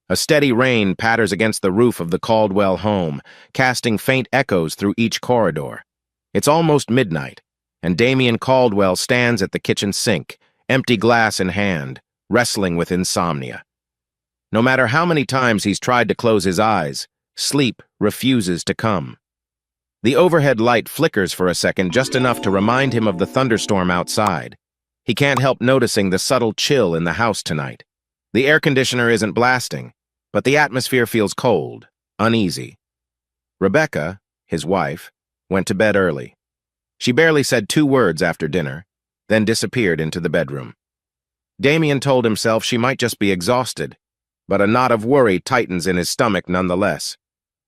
A steady rain patters against the roof of the Caldwell home, casting faint echoes through each corridor. It's almost midnight, and Damien Caldwell stands at the kitchen sink, empty glass in hand, wrestling with insomnia. No matter how many times he's tried to close his eyes, sleep refuses to come. The overhead light flickers for a second, just enough to remind him of the thunderstorm outside. He can't help noticing the subtle chill in the house tonight. The air conditioner isn't blasting, but the atmosphere feels cold, uneasy. Rebecca, his wife, went to bed early. She barely said 2 words after dinner, then disappeared into the bedroom. Damien told himself she might just be exhausted, but a knot of worry tightens in his stomach nonetheless.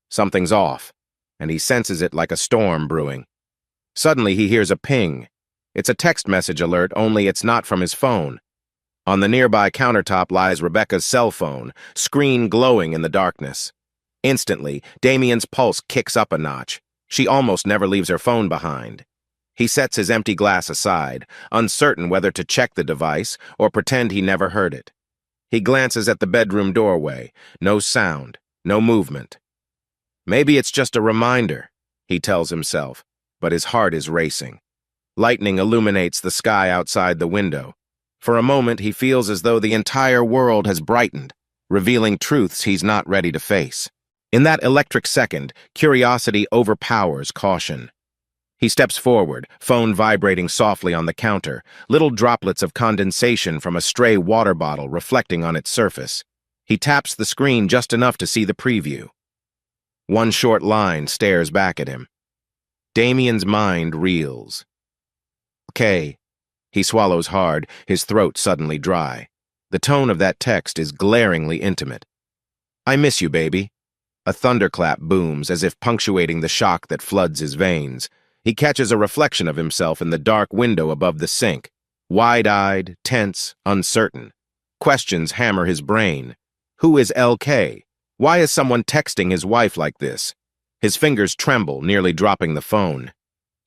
Something's off, and he senses it like a storm brewing. Suddenly he hears a ping. It's a text message alert, only it's not from his phone. On the nearby countertop lies Rebecca's cell phone, screen glowing in the darkness. Instantly, Damien's pulse kicks up a notch. She almost never leaves her phone behind. He sets his empty glass aside, uncertain whether to check the device or pretend he never heard it. He glances at the bedroom doorway. No sound, no movement. Maybe it's just a reminder, he tells himself, but his heart is racing. Lightning illuminates the sky outside the window. For a moment, he feels as though the entire world has brightened, revealing truths he's not ready to face. In that electric second, curiosity overpowers caution. He steps forward, phone vibrating softly on the counter, little droplets of condensation from a stray water bottle reflecting on its surface. He taps the screen just enough to see the preview. One short line stares back at him. Damien's mind reels. "Okay." He swallows hard, his throat suddenly dry. The tone of that text is glaringly intimate. "I miss you, baby." A thunderclap booms as if punctuating the shock that floods his veins. He catches a reflection of himself in the dark window above the sink, wide-eyed, tense, uncertain. Questions hammer his brain. Who is LK? Why is someone texting his wife like this? His fingers tremble, nearly dropping the phone.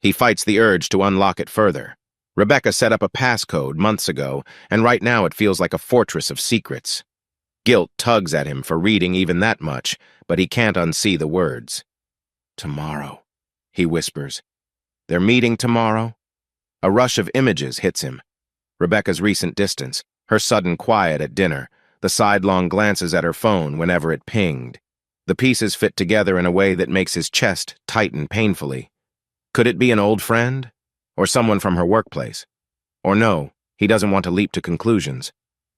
He fights the urge to unlock it further. Rebecca set up a passcode months ago, and right now it feels like a fortress of secrets. Guilt tugs at him for reading even that much, but he can't unsee the words. "Tomorrow," he whispers. "They're meeting tomorrow?" A rush of images hits him. Rebecca's recent distance, her sudden quiet at dinner, the sidelong glances at her phone whenever it pinged. The pieces fit together in a way that makes his chest tighten painfully. Could it be an old friend? Or someone from her workplace? Or no, he doesn't want to leap to conclusions.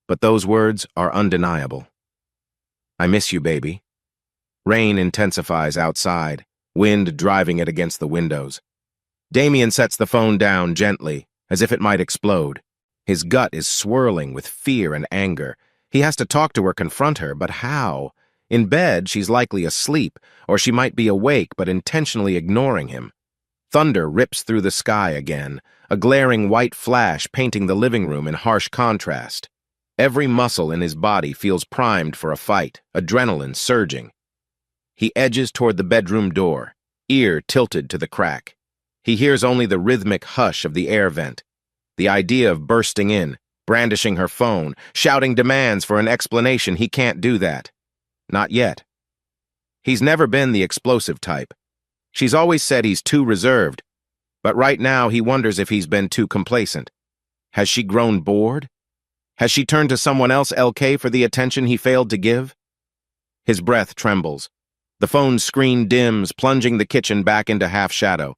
But those words are undeniable. "I miss you, baby." Rain intensifies outside, wind driving it against the windows. Damien sets the phone down gently, as if it might explode. His gut is swirling with fear and anger. He has to talk to her, confront her, but how? In bed, she's likely asleep, or she might be awake but intentionally ignoring him. Thunder rips through the sky again, a glaring white flash painting the living room in harsh contrast. Every muscle in his body feels primed for a fight, adrenaline surging. He edges toward the bedroom door, ear tilted to the crack. He hears only the rhythmic hush of the air vent. The idea of bursting in, brandishing her phone, shouting demands for an explanation, he can't do that. Not yet. He's never been the explosive type. She's always said he's too reserved, but right now he wonders if he's been too complacent. Has she grown bored? Has she turned to someone else, LK, for the attention he failed to give? His breath trembles. The phone's screen dims, plunging the kitchen back into half-shadow.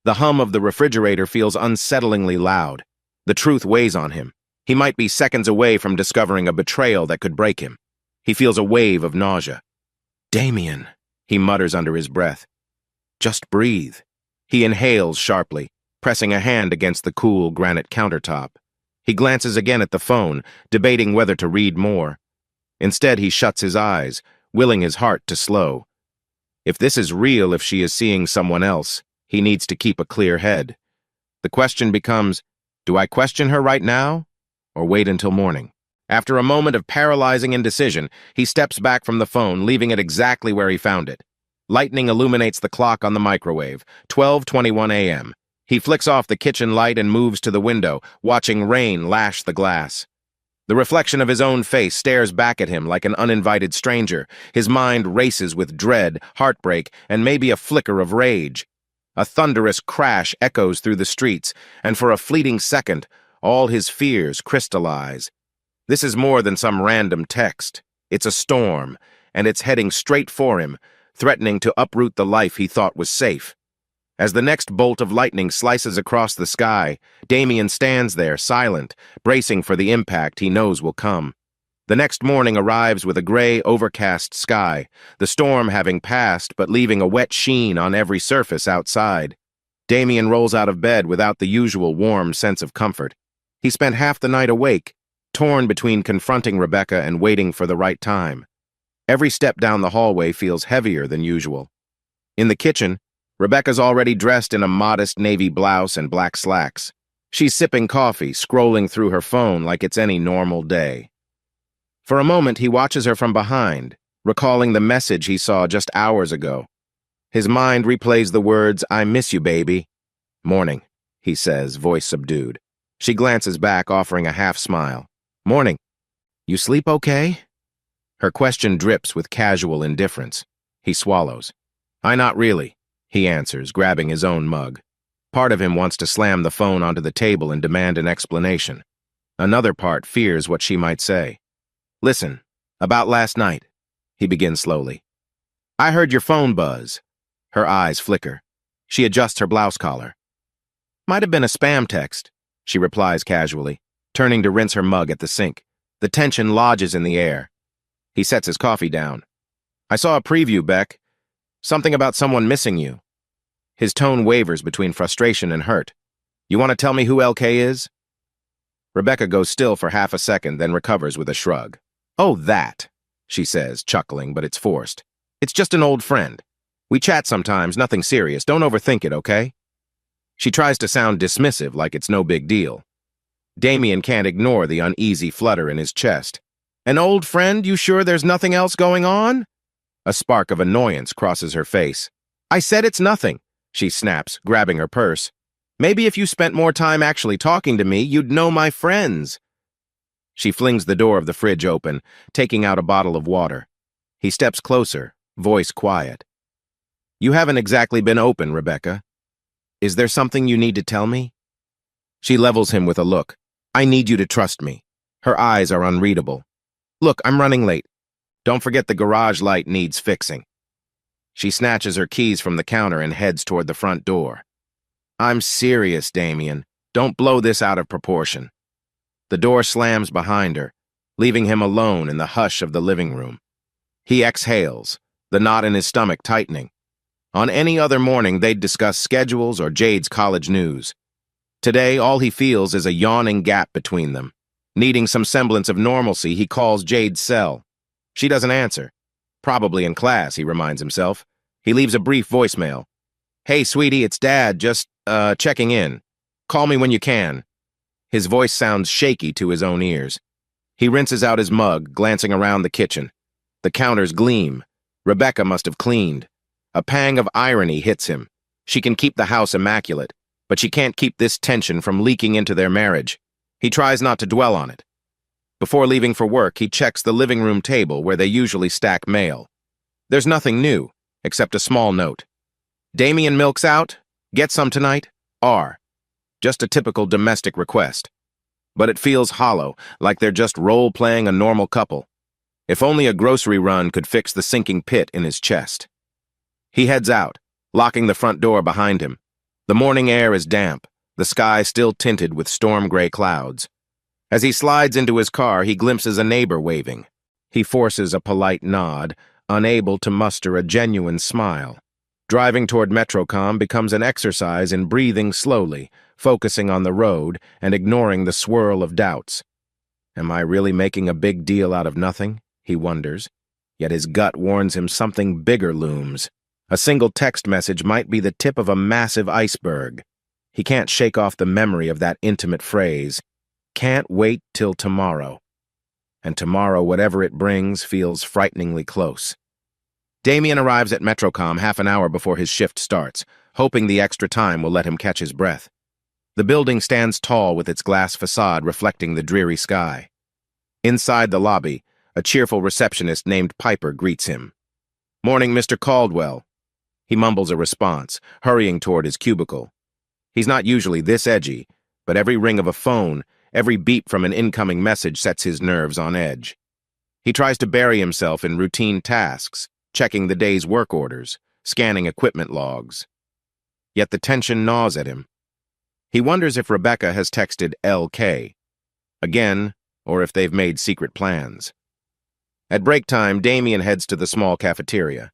The hum of the refrigerator feels unsettlingly loud. The truth weighs on him. He might be seconds away from discovering a betrayal that could break him. He feels a wave of nausea. "Damien," he mutters under his breath. "Just breathe." He inhales sharply, pressing a hand against the cool granite countertop. He glances again at the phone, debating whether to read more. Instead, he shuts his eyes, willing his heart to slow. If this is real, if she is seeing someone else, he needs to keep a clear head. The question becomes, do I question her right now, or wait until morning? After a moment of paralyzing indecision, he steps back from the phone, leaving it exactly where he found it. Lightning illuminates the clock on the microwave, 12:21 a.m. He flicks off the kitchen light and moves to the window, watching rain lash the glass. The reflection of his own face stares back at him like an uninvited stranger. His mind races with dread, heartbreak, and maybe a flicker of rage. A thunderous crash echoes through the streets, and for a fleeting second, all his fears crystallize. This is more than some random text. It's a storm, and it's heading straight for him, threatening to uproot the life he thought was safe. As the next bolt of lightning slices across the sky, Damien stands there, silent, bracing for the impact he knows will come. The next morning arrives with a gray, overcast sky, the storm having passed but leaving a wet sheen on every surface outside. Damien rolls out of bed without the usual warm sense of comfort. He spent half the night awake, torn between confronting Rebecca and waiting for the right time. Every step down the hallway feels heavier than usual. In the kitchen, Rebecca's already dressed in a modest navy blouse and black slacks. She's sipping coffee, scrolling through her phone like it's any normal day. For a moment, he watches her from behind, recalling the message he saw just hours ago. His mind replays the words, "I miss you, baby." "Morning," he says, voice subdued. She glances back, offering a half-smile. "Morning. You sleep okay?" Her question drips with casual indifference. He swallows. Not really," he answers, grabbing his own mug. Part of him wants to slam the phone onto the table and demand an explanation. Another part fears what she might say. "Listen, about last night," he begins slowly. "I heard your phone buzz." Her eyes flicker. She adjusts her blouse collar. "Might have been a spam text," she replies casually, turning to rinse her mug at the sink. The tension lodges in the air. He sets his coffee down. "I saw a preview, Beck. Something about someone missing you." His tone wavers between frustration and hurt. "You want to tell me who LK is?" Rebecca goes still for half a second, then recovers with a shrug. "Oh, that," she says, chuckling, but it's forced. "It's just an old friend. We chat sometimes, nothing serious. Don't overthink it, okay?" She tries to sound dismissive, like it's no big deal. Damien can't ignore the uneasy flutter in his chest. "An old friend? You sure there's nothing else going on?" A spark of annoyance crosses her face. "I said it's nothing," she snaps, grabbing her purse. "Maybe if you spent more time actually talking to me, you'd know my friends." She flings the door of the fridge open, taking out a bottle of water. He steps closer, voice quiet. "You haven't exactly been open, Rebecca. Is there something you need to tell me?" She levels him with a look. "I need you to trust me." Her eyes are unreadable. "Look, I'm running late. Don't forget the garage light needs fixing." She snatches her keys from the counter and heads toward the front door. "I'm serious, Damien. Don't blow this out of proportion." The door slams behind her, leaving him alone in the hush of the living room. He exhales, the knot in his stomach tightening. On any other morning, they'd discuss schedules or Jade's college news. Today, all he feels is a yawning gap between them. Needing some semblance of normalcy, he calls Jade's cell. She doesn't answer. Probably in class, he reminds himself. He leaves a brief voicemail. "Hey, sweetie, it's Dad, just, checking in. Call me when you can." His voice sounds shaky to his own ears. He rinses out his mug, glancing around the kitchen. The counters gleam. Rebecca must have cleaned. A pang of irony hits him. She can keep the house immaculate, but she can't keep this tension from leaking into their marriage. He tries not to dwell on it. Before leaving for work, he checks the living room table where they usually stack mail. There's nothing new, except a small note. "Damien milk's out. Get some tonight. R." Just a typical domestic request. But it feels hollow, like they're just role-playing a normal couple. If only a grocery run could fix the sinking pit in his chest. He heads out, locking the front door behind him. The morning air is damp, the sky still tinted with storm-gray clouds. As he slides into his car, he glimpses a neighbor waving. He forces a polite nod, unable to muster a genuine smile. Driving toward Metrocom becomes an exercise in breathing slowly, focusing on the road and ignoring the swirl of doubts. Am I really making a big deal out of nothing? He wonders. Yet his gut warns him something bigger looms. A single text message might be the tip of a massive iceberg. He can't shake off the memory of that intimate phrase. Can't wait till tomorrow. And tomorrow, whatever it brings, feels frighteningly close. Damien arrives at Metrocom half an hour before his shift starts, hoping the extra time will let him catch his breath. The building stands tall with its glass facade reflecting the dreary sky. Inside the lobby, a cheerful receptionist named Piper greets him. "Morning, Mr. Caldwell." He mumbles a response, hurrying toward his cubicle. He's not usually this edgy, but every ring of a phone, every beep from an incoming message sets his nerves on edge. He tries to bury himself in routine tasks, checking the day's work orders, scanning equipment logs. Yet the tension gnaws at him. He wonders if Rebecca has texted LK again, or if they've made secret plans. At break time, Damien heads to the small cafeteria.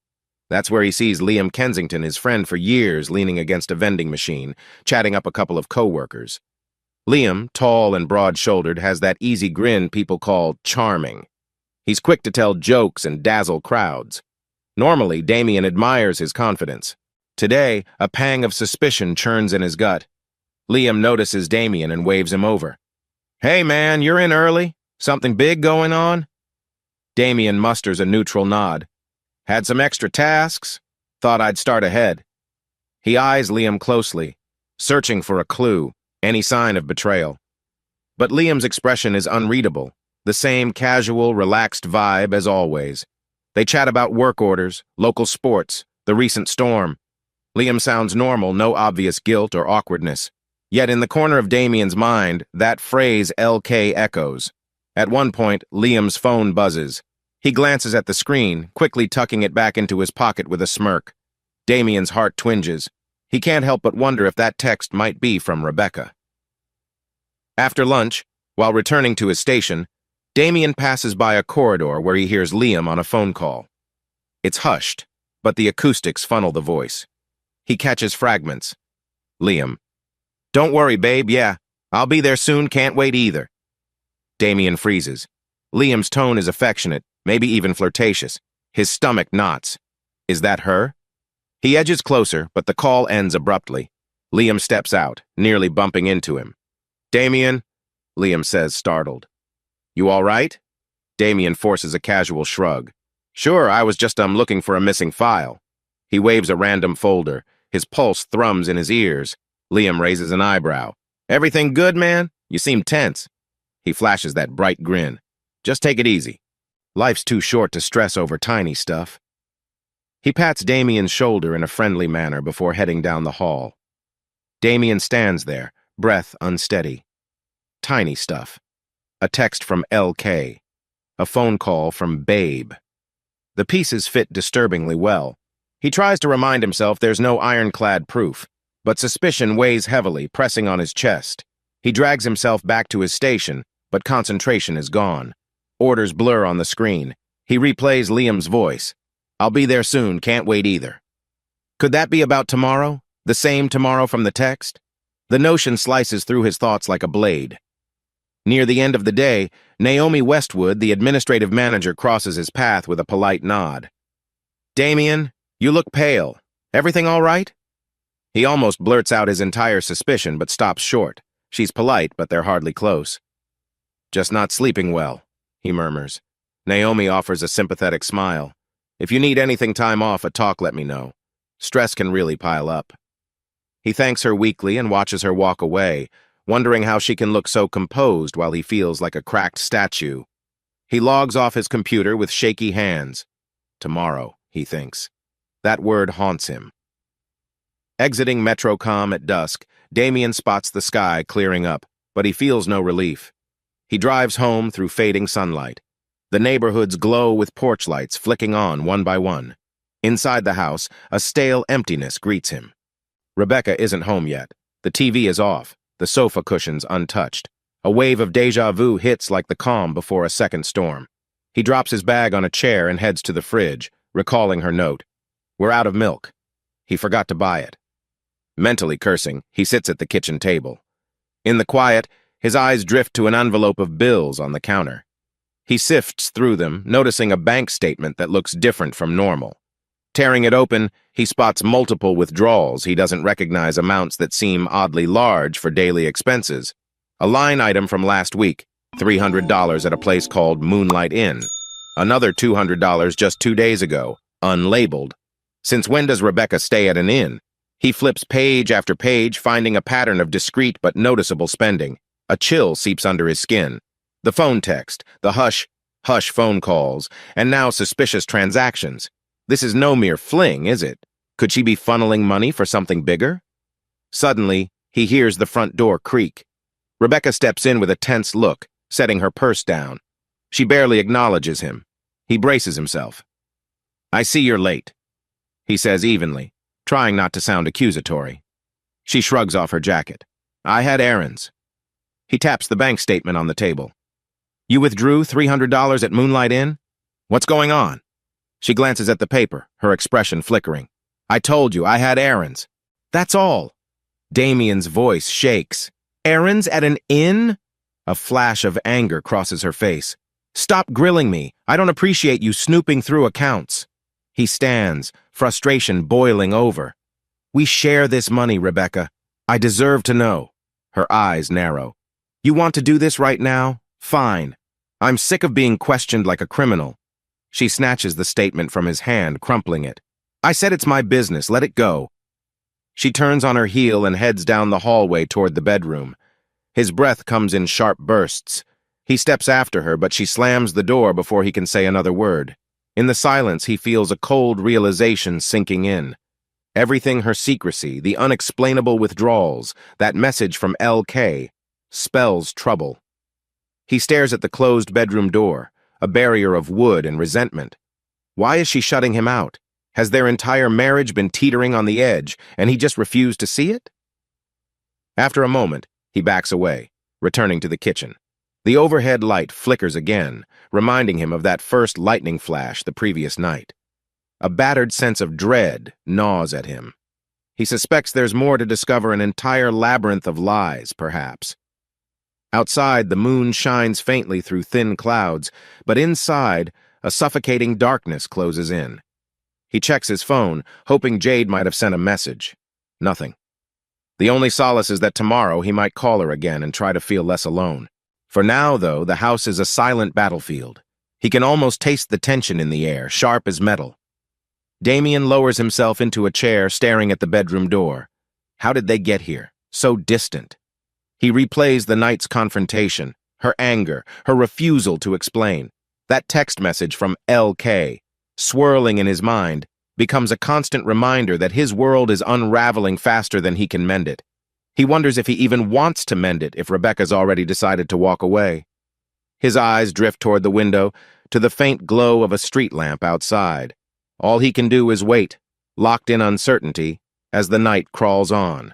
That's where he sees Liam Kensington, his friend for years, leaning against a vending machine, chatting up a couple of co-workers. Liam, tall and broad-shouldered, has that easy grin people call charming. He's quick to tell jokes and dazzle crowds. Normally, Damien admires his confidence. Today, a pang of suspicion churns in his gut. Liam notices Damien and waves him over. "Hey man, you're in early? Something big going on?" Damien musters a neutral nod. "Had some extra tasks? Thought I'd start ahead." He eyes Liam closely, searching for a clue, any sign of betrayal. But Liam's expression is unreadable, the same casual, relaxed vibe as always. They chat about work orders, local sports, the recent storm. Liam sounds normal, no obvious guilt or awkwardness. Yet in the corner of Damien's mind, that phrase LK echoes. At one point, Liam's phone buzzes. He glances at the screen, quickly tucking it back into his pocket with a smirk. Damien's heart twinges. He can't help but wonder if that text might be from Rebecca. After lunch, while returning to his station, Damien passes by a corridor where he hears Liam on a phone call. It's hushed, but the acoustics funnel the voice. He catches fragments. Liam: "Don't worry, babe, yeah. I'll be there soon, can't wait either." Damien freezes. Liam's tone is affectionate, maybe even flirtatious. His stomach knots. Is that her? He edges closer, but the call ends abruptly. Liam steps out, nearly bumping into him. "Damien," Liam says, startled. "You all right?" Damien forces a casual shrug. "Sure, I was just looking for a missing file." He waves a random folder. His pulse thrums in his ears. Liam raises an eyebrow. "Everything good, man? You seem tense." He flashes that bright grin. "Just take it easy. Life's too short to stress over tiny stuff." He pats Damien's shoulder in a friendly manner before heading down the hall. Damien stands there, breath unsteady. Tiny stuff. A text from LK. A phone call from Babe. The pieces fit disturbingly well. He tries to remind himself there's no ironclad proof, but suspicion weighs heavily, pressing on his chest. He drags himself back to his station, but concentration is gone. Orders blur on the screen. He replays Liam's voice. "I'll be there soon, can't wait either." Could that be about tomorrow? The same tomorrow from the text? The notion slices through his thoughts like a blade. Near the end of the day, Naomi Westwood, the administrative manager, crosses his path with a polite nod. "Damien, you look pale. Everything all right?" He almost blurts out his entire suspicion, but stops short. She's polite, but they're hardly close. "Just not sleeping well," he murmurs. Naomi offers a sympathetic smile. "If you need anything time off, a talk, let me know. Stress can really pile up." He thanks her weakly and watches her walk away, wondering how she can look so composed while he feels like a cracked statue. He logs off his computer with shaky hands. Tomorrow, he thinks. That word haunts him. Exiting Metrocom at dusk, Damien spots the sky clearing up, but he feels no relief. He drives home through fading sunlight. The neighborhoods glow with porch lights flicking on one by one. Inside the house, a stale emptiness greets him. Rebecca isn't home yet. The TV is off, the sofa cushions untouched. A wave of déjà vu hits like the calm before a second storm. He drops his bag on a chair and heads to the fridge, recalling her note. "We're out of milk." He forgot to buy it. Mentally cursing, he sits at the kitchen table. In the quiet, his eyes drift to an envelope of bills on the counter. He sifts through them, noticing a bank statement that looks different from normal. Tearing it open, he spots multiple withdrawals. He doesn't recognize amounts that seem oddly large for daily expenses. A line item from last week, $300 at a place called Moonlight Inn. Another $200 just 2 days ago, unlabeled. Since when does Rebecca stay at an inn? He flips page after page, finding a pattern of discreet but noticeable spending. A chill seeps under his skin. The phone text, the hush phone calls, and now suspicious transactions. This is no mere fling, is it? Could she be funneling money for something bigger? Suddenly, he hears the front door creak. Rebecca steps in with a tense look, setting her purse down. She barely acknowledges him. He braces himself. "I see you're late," he says evenly, trying not to sound accusatory. She shrugs off her jacket. "I had errands." He taps the bank statement on the table. "You withdrew $300 at Moonlight Inn? What's going on?" She glances at the paper, her expression flickering. "I told you, I had errands. That's all." Damien's voice shakes. "Errands at an inn?" A flash of anger crosses her face. "Stop grilling me. I don't appreciate you snooping through accounts." He stands, frustration boiling over. "We share this money, Rebecca. I deserve to know." Her eyes narrow. "You want to do this right now? Fine. I'm sick of being questioned like a criminal." She snatches the statement from his hand, crumpling it. "I said it's my business. Let it go." She turns on her heel and heads down the hallway toward the bedroom. His breath comes in sharp bursts. He steps after her, but she slams the door before he can say another word. In the silence, he feels a cold realization sinking in. Everything her secrecy, the unexplainable withdrawals, that message from LK, spells trouble. He stares at the closed bedroom door, a barrier of wood and resentment. Why is she shutting him out? Has their entire marriage been teetering on the edge, and he just refused to see it? After a moment, he backs away, returning to the kitchen. The overhead light flickers again, reminding him of that first lightning flash the previous night. A battered sense of dread gnaws at him. He suspects there's more to discover, an entire labyrinth of lies, perhaps. Outside, the moon shines faintly through thin clouds, but inside, a suffocating darkness closes in. He checks his phone, hoping Jade might have sent a message. Nothing. The only solace is that tomorrow he might call her again and try to feel less alone. For now, though, the house is a silent battlefield. He can almost taste the tension in the air, sharp as metal. Damien lowers himself into a chair, staring at the bedroom door. How did they get here? So distant. He replays the night's confrontation, her anger, her refusal to explain. That text message from LK, swirling in his mind, becomes a constant reminder that his world is unraveling faster than he can mend it. He wonders if he even wants to mend it if Rebecca's already decided to walk away. His eyes drift toward the window, to the faint glow of a street lamp outside. All he can do is wait, locked in uncertainty, as the night crawls on.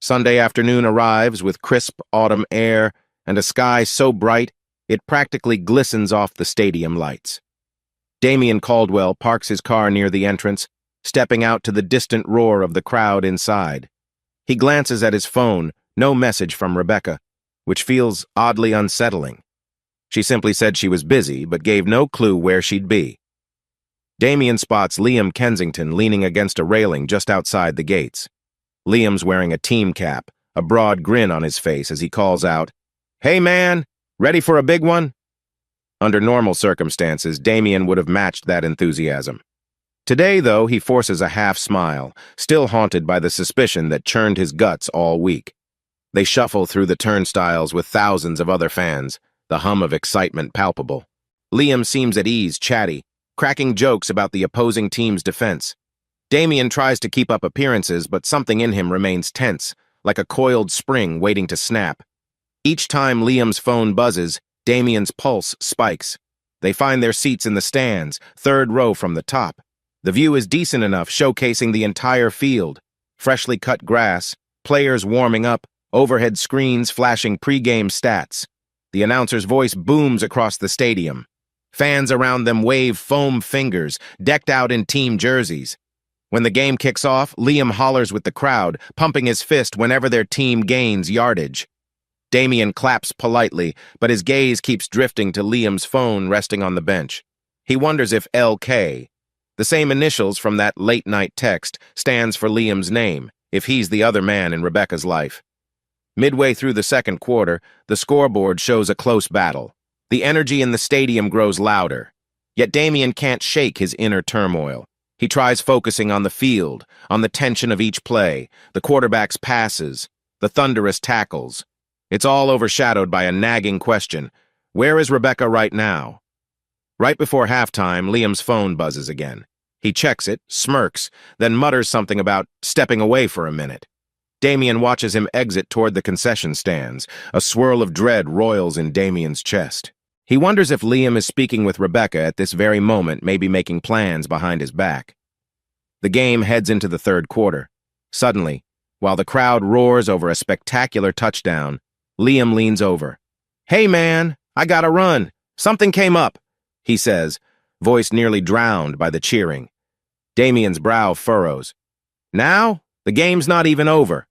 Sunday afternoon arrives with crisp autumn air and a sky so bright it practically glistens off the stadium lights. Damien Caldwell parks his car near the entrance, stepping out to the distant roar of the crowd inside. He glances at his phone, no message from Rebecca, which feels oddly unsettling. She simply said she was busy, but gave no clue where she'd be. Damien spots Liam Kensington leaning against a railing just outside the gates. Liam's wearing a team cap, a broad grin on his face as he calls out, "Hey man, ready for a big one?" Under normal circumstances, Damien would have matched that enthusiasm. Today, though, he forces a half smile, still haunted by the suspicion that churned his guts all week. They shuffle through the turnstiles with thousands of other fans, the hum of excitement palpable. Liam seems at ease, chatty, cracking jokes about the opposing team's defense. Damien tries to keep up appearances, but something in him remains tense, like a coiled spring waiting to snap. Each time Liam's phone buzzes, Damien's pulse spikes. They find their seats in the stands, third row from the top. The view is decent enough, showcasing the entire field. Freshly cut grass, players warming up, overhead screens flashing pre-game stats. The announcer's voice booms across the stadium. Fans around them wave foam fingers, decked out in team jerseys. When the game kicks off, Liam hollers with the crowd, pumping his fist whenever their team gains yardage. Damien claps politely, but his gaze keeps drifting to Liam's phone resting on the bench. He wonders if LK, the same initials from that late-night text, stands for Liam's name, if he's the other man in Rebecca's life. Midway through the second quarter, the scoreboard shows a close battle. The energy in the stadium grows louder. Yet Damien can't shake his inner turmoil. He tries focusing on the field, on the tension of each play, the quarterback's passes, the thunderous tackles. It's all overshadowed by a nagging question. Where is Rebecca right now? Right before halftime, Liam's phone buzzes again. He checks it, smirks, then mutters something about stepping away for a minute. Damien watches him exit toward the concession stands. A swirl of dread roils in Damien's chest. He wonders if Liam is speaking with Rebecca at this very moment, maybe making plans behind his back. The game heads into the third quarter. Suddenly, while the crowd roars over a spectacular touchdown, Liam leans over. "Hey, man, I gotta run. Something came up," he says, voice nearly drowned by the cheering. Damien's brow furrows. "Now? The game's not even over."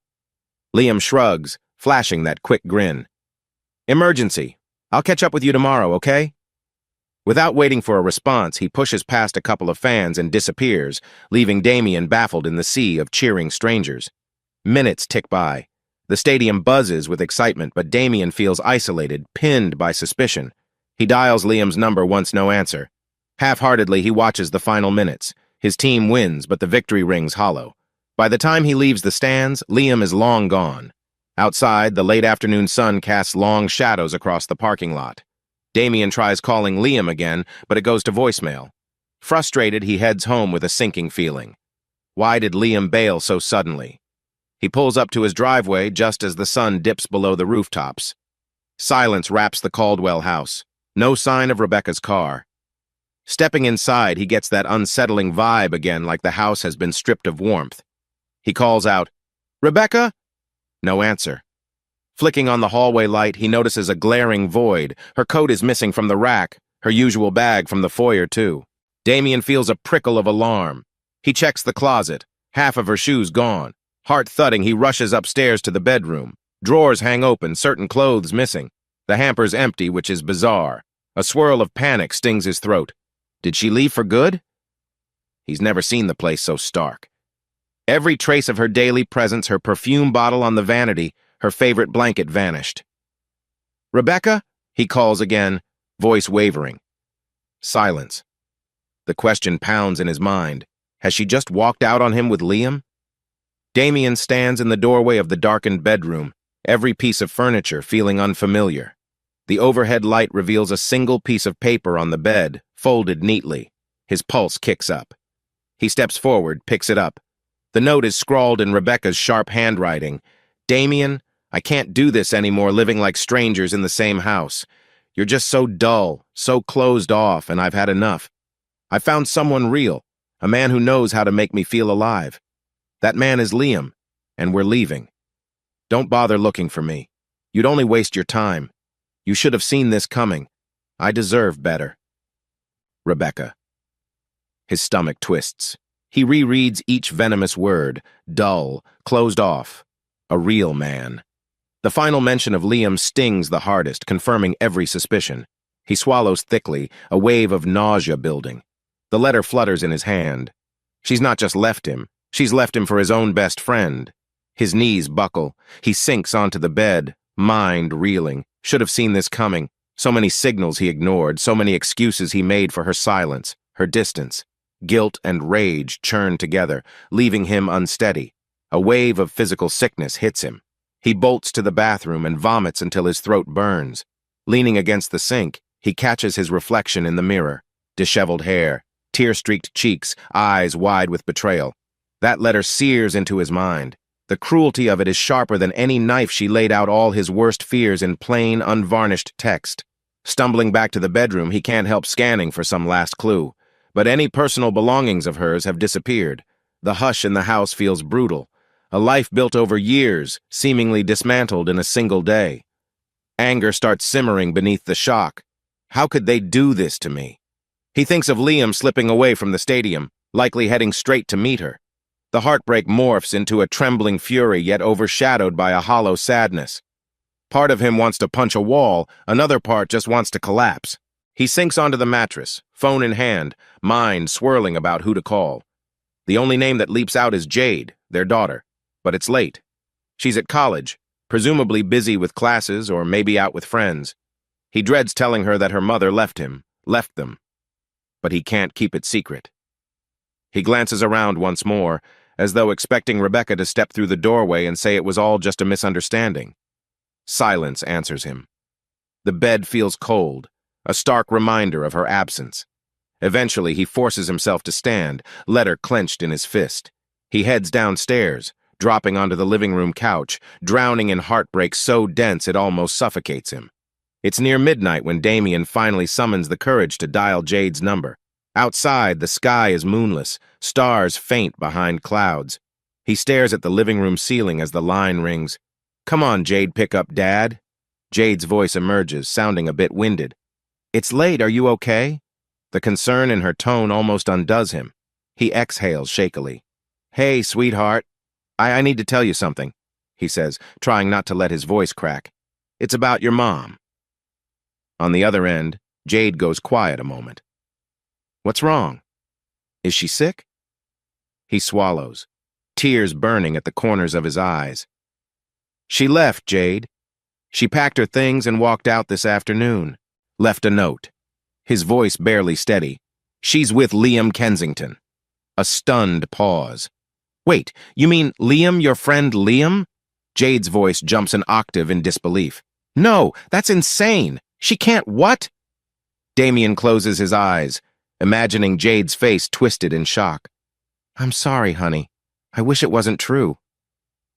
Liam shrugs, flashing that quick grin. "Emergency. I'll catch up with you tomorrow, okay?" Without waiting for a response, he pushes past a couple of fans and disappears, leaving Damien baffled in the sea of cheering strangers. Minutes tick by. The stadium buzzes with excitement, but Damien feels isolated, pinned by suspicion. He dials Liam's number once no answer. Half-heartedly, he watches the final minutes. His team wins, but the victory rings hollow. By the time he leaves the stands, Liam is long gone. Outside, the late afternoon sun casts long shadows across the parking lot. Damien tries calling Liam again, but it goes to voicemail. Frustrated, he heads home with a sinking feeling. Why did Liam bail so suddenly? He pulls up to his driveway just as the sun dips below the rooftops. Silence wraps the Caldwell house. No sign of Rebecca's car. Stepping inside, he gets that unsettling vibe again, like the house has been stripped of warmth. He calls out, "Rebecca?" No answer. Flicking on the hallway light, he notices a glaring void. Her coat is missing from the rack, her usual bag from the foyer, too. Damien feels a prickle of alarm. He checks the closet. Half of her shoes gone. Heart thudding, he rushes upstairs to the bedroom. Drawers hang open, certain clothes missing. The hamper's empty, which is bizarre. A swirl of panic stings his throat. Did she leave for good? He's never seen the place so stark. Every trace of her daily presence, her perfume bottle on the vanity, her favorite blanket vanished. "Rebecca?" he calls again, voice wavering. Silence. The question pounds in his mind. Has she just walked out on him with Liam? Damien stands in the doorway of the darkened bedroom, every piece of furniture feeling unfamiliar. The overhead light reveals a single piece of paper on the bed, folded neatly. His pulse kicks up. He steps forward, picks it up. The note is scrawled in Rebecca's sharp handwriting. "Damien, I can't do this anymore, living like strangers in the same house. You're just so dull, so closed off, and I've had enough. I found someone real, a man who knows how to make me feel alive. That man is Liam, and we're leaving. Don't bother looking for me. You'd only waste your time. You should have seen this coming. I deserve better. Rebecca." His stomach twists. He rereads each venomous word. Dull, closed off. A real man. The final mention of Liam stings the hardest, confirming every suspicion. He swallows thickly, a wave of nausea building. The letter flutters in his hand. She's not just left him. She's left him for his own best friend. His knees buckle. He sinks onto the bed, mind reeling. Should have seen this coming. So many signals he ignored, so many excuses he made for her silence, her distance. Guilt and rage churn together, leaving him unsteady. A wave of physical sickness hits him. He bolts to the bathroom and vomits until his throat burns. Leaning against the sink, he catches his reflection in the mirror. Disheveled hair, tear-streaked cheeks, eyes wide with betrayal. That letter sears into his mind. The cruelty of it is sharper than any knife. She laid out all his worst fears in plain, unvarnished text. Stumbling back to the bedroom, he can't help scanning for some last clue. But any personal belongings of hers have disappeared. The hush in the house feels brutal. A life built over years, seemingly dismantled in a single day. Anger starts simmering beneath the shock. How could they do this to me? He thinks of Liam slipping away from the stadium, likely heading straight to meet her. The heartbreak morphs into a trembling fury, yet overshadowed by a hollow sadness. Part of him wants to punch a wall, another part just wants to collapse. He sinks onto the mattress, phone in hand, mind swirling about who to call. The only name that leaps out is Jade, their daughter. But it's late. She's at college, presumably busy with classes or maybe out with friends. He dreads telling her that her mother left them. But he can't keep it secret. He glances around once more, as though expecting Rebecca to step through the doorway and say it was all just a misunderstanding. Silence answers him. The bed feels cold, a stark reminder of her absence. Eventually, he forces himself to stand, letter clenched in his fist. He heads downstairs, dropping onto the living room couch, drowning in heartbreak so dense it almost suffocates him. It's near midnight when Damien finally summons the courage to dial Jade's number. Outside, the sky is moonless, stars faint behind clouds. He stares at the living room ceiling as the line rings. "Come on, Jade, pick up Dad." Jade's voice emerges, sounding a bit winded. "It's late, are you okay?" The concern in her tone almost undoes him. He exhales shakily. "Hey, sweetheart. I need to tell you something," he says, trying not to let his voice crack. "It's about your mom." On the other end, Jade goes quiet a moment. "What's wrong? Is she sick?" He swallows, tears burning at the corners of his eyes. "She left, Jade. She packed her things and walked out this afternoon. Left a note." His voice barely steady. "She's with Liam Kensington." A stunned pause. "Wait, you mean Liam, your friend Liam?" Jade's voice jumps an octave in disbelief. "No, that's insane. She can't what?" Damien closes his eyes, imagining Jade's face twisted in shock. "I'm sorry, honey. I wish it wasn't true."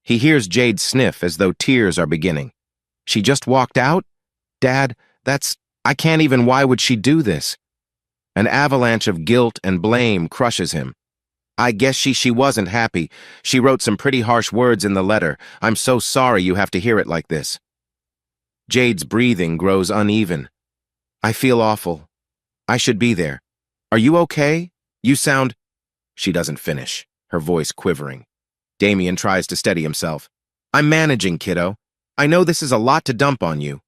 He hears Jade sniff as though tears are beginning. "She just walked out? Dad, I can't even, why would she do this?" An avalanche of guilt and blame crushes him. "I guess she wasn't happy. She wrote some pretty harsh words in the letter. I'm so sorry you have to hear it like this." Jade's breathing grows uneven. "I feel awful. I should be there. Are you okay? You sound—" She doesn't finish, her voice quivering. Damien tries to steady himself. "I'm managing, kiddo. I know this is a lot to dump on you.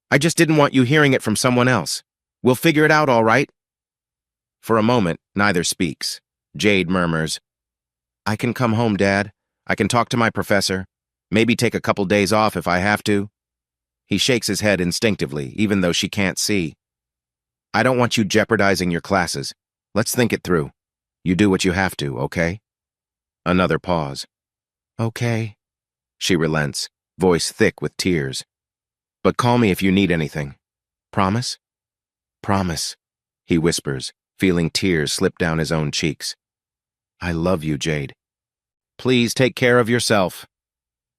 I just didn't want you hearing it from someone else. We'll figure it out, all right?" For a moment, neither speaks. Jade murmurs, "I can come home, Dad. I can talk to my professor. Maybe take a couple days off if I have to." He shakes his head instinctively, even though she can't see. "I don't want you jeopardizing your classes. Let's think it through. You do what you have to, okay?" Another pause. "Okay." She relents, voice thick with tears. "But call me if you need anything. Promise?" "Promise," he whispers, feeling tears slip down his own cheeks. "I love you, Jade." "Please take care of yourself."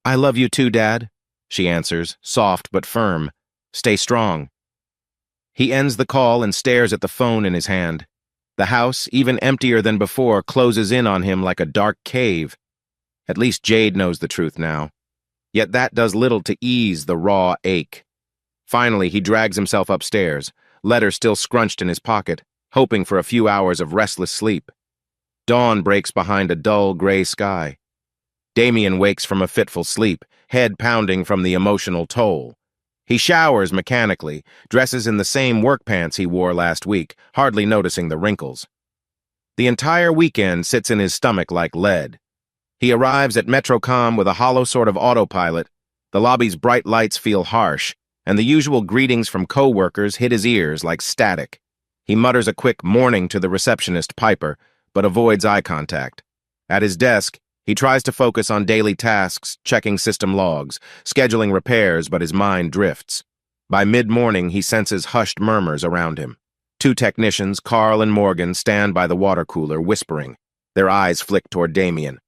"I love you too, Dad," she answers, soft but firm. "Stay strong." He ends the call and stares at the phone in his hand. The house, even emptier than before, closes in on him like a dark cave. At least Jade knows the truth now. Yet that does little to ease the raw ache. Finally, he drags himself upstairs, letter still scrunched in his pocket, hoping for a few hours of restless sleep. Dawn breaks behind a dull gray sky. Damien wakes from a fitful sleep, head pounding from the emotional toll. He showers mechanically, dresses in the same work pants he wore last week, hardly noticing the wrinkles. The entire weekend sits in his stomach like lead. He arrives at Metrocom with a hollow sort of autopilot. The lobby's bright lights feel harsh, and the usual greetings from co-workers hit his ears like static. He mutters a quick morning to the receptionist, Piper, but avoids eye contact. At his desk, he tries to focus on daily tasks, checking system logs, scheduling repairs, but his mind drifts. By mid-morning, he senses hushed murmurs around him. Two technicians, Carl and Morgan, stand by the water cooler, whispering. Their eyes flick toward Damien.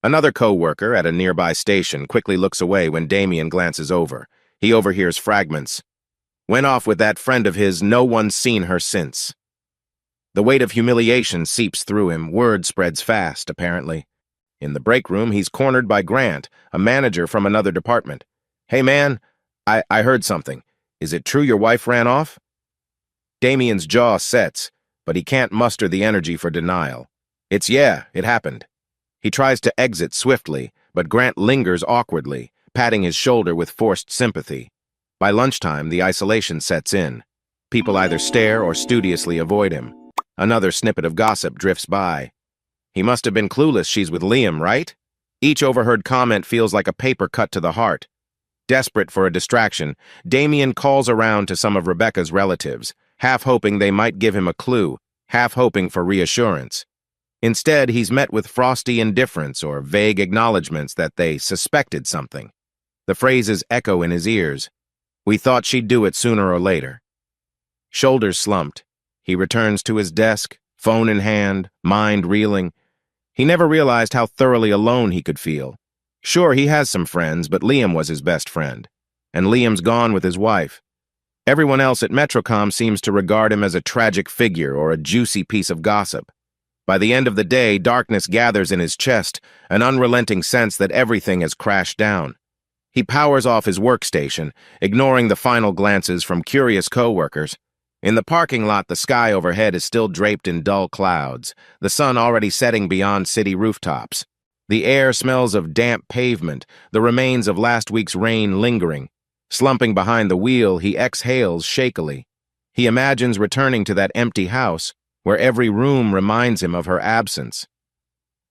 Another co-worker at a nearby station quickly looks away when Damien glances over. He overhears fragments. "Went off with that friend of his, no one's seen her since." The weight of humiliation seeps through him, word spreads fast, apparently. In the break room, he's cornered by Grant, a manager from another department. "Hey man, I heard something. Is it true your wife ran off?" Damien's jaw sets, but he can't muster the energy for denial. Yeah, it happened." He tries to exit swiftly, but Grant lingers awkwardly, patting his shoulder with forced sympathy. By lunchtime, the isolation sets in. People either stare or studiously avoid him. Another snippet of gossip drifts by. "He must have been clueless she's with Liam, right?" Each overheard comment feels like a paper cut to the heart. Desperate for a distraction, Damien calls around to some of Rebecca's relatives, half hoping they might give him a clue, half hoping for reassurance. Instead, he's met with frosty indifference or vague acknowledgments that they suspected something. The phrases echo in his ears. We thought she'd do it sooner or later. Shoulders slumped. He returns to his desk, phone in hand, mind reeling. He never realized how thoroughly alone he could feel. Sure, he has some friends, but Liam was his best friend. And Liam's gone with his wife. Everyone else at Metrocom seems to regard him as a tragic figure or a juicy piece of gossip. By the end of the day, darkness gathers in his chest, an unrelenting sense that everything has crashed down. He powers off his workstation, ignoring the final glances from curious co-workers. In the parking lot, the sky overhead is still draped in dull clouds, the sun already setting beyond city rooftops. The air smells of damp pavement, the remains of last week's rain lingering. Slumping behind the wheel, he exhales shakily. He imagines returning to that empty house, where every room reminds him of her absence.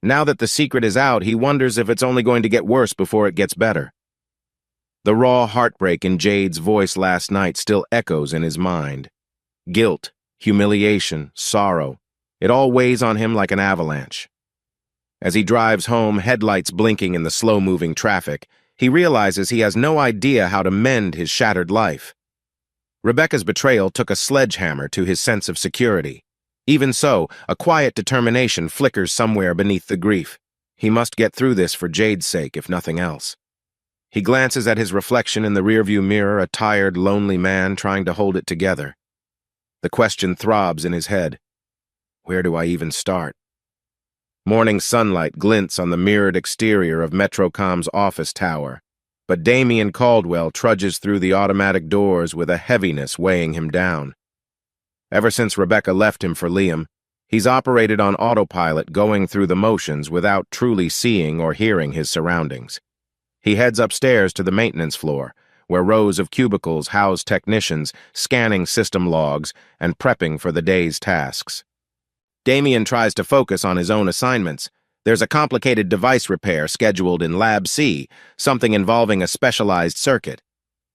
Now that the secret is out, he wonders if it's only going to get worse before it gets better. The raw heartbreak in Jade's voice last night still echoes in his mind. Guilt, humiliation, sorrow, it all weighs on him like an avalanche. As he drives home, headlights blinking in the slow-moving traffic, he realizes he has no idea how to mend his shattered life. Rebecca's betrayal took a sledgehammer to his sense of security. Even so, a quiet determination flickers somewhere beneath the grief. He must get through this for Jade's sake, if nothing else. He glances at his reflection in the rearview mirror, a tired, lonely man trying to hold it together. The question throbs in his head. Where do I even start? Morning sunlight glints on the mirrored exterior of Metrocom's office tower, but Damien Caldwell trudges through the automatic doors with a heaviness weighing him down. Ever since Rebecca left him for Liam, he's operated on autopilot, going through the motions without truly seeing or hearing his surroundings. He heads upstairs to the maintenance floor, where rows of cubicles house technicians scanning system logs and prepping for the day's tasks. Damien tries to focus on his own assignments. There's a complicated device repair scheduled in Lab C, something involving a specialized circuit.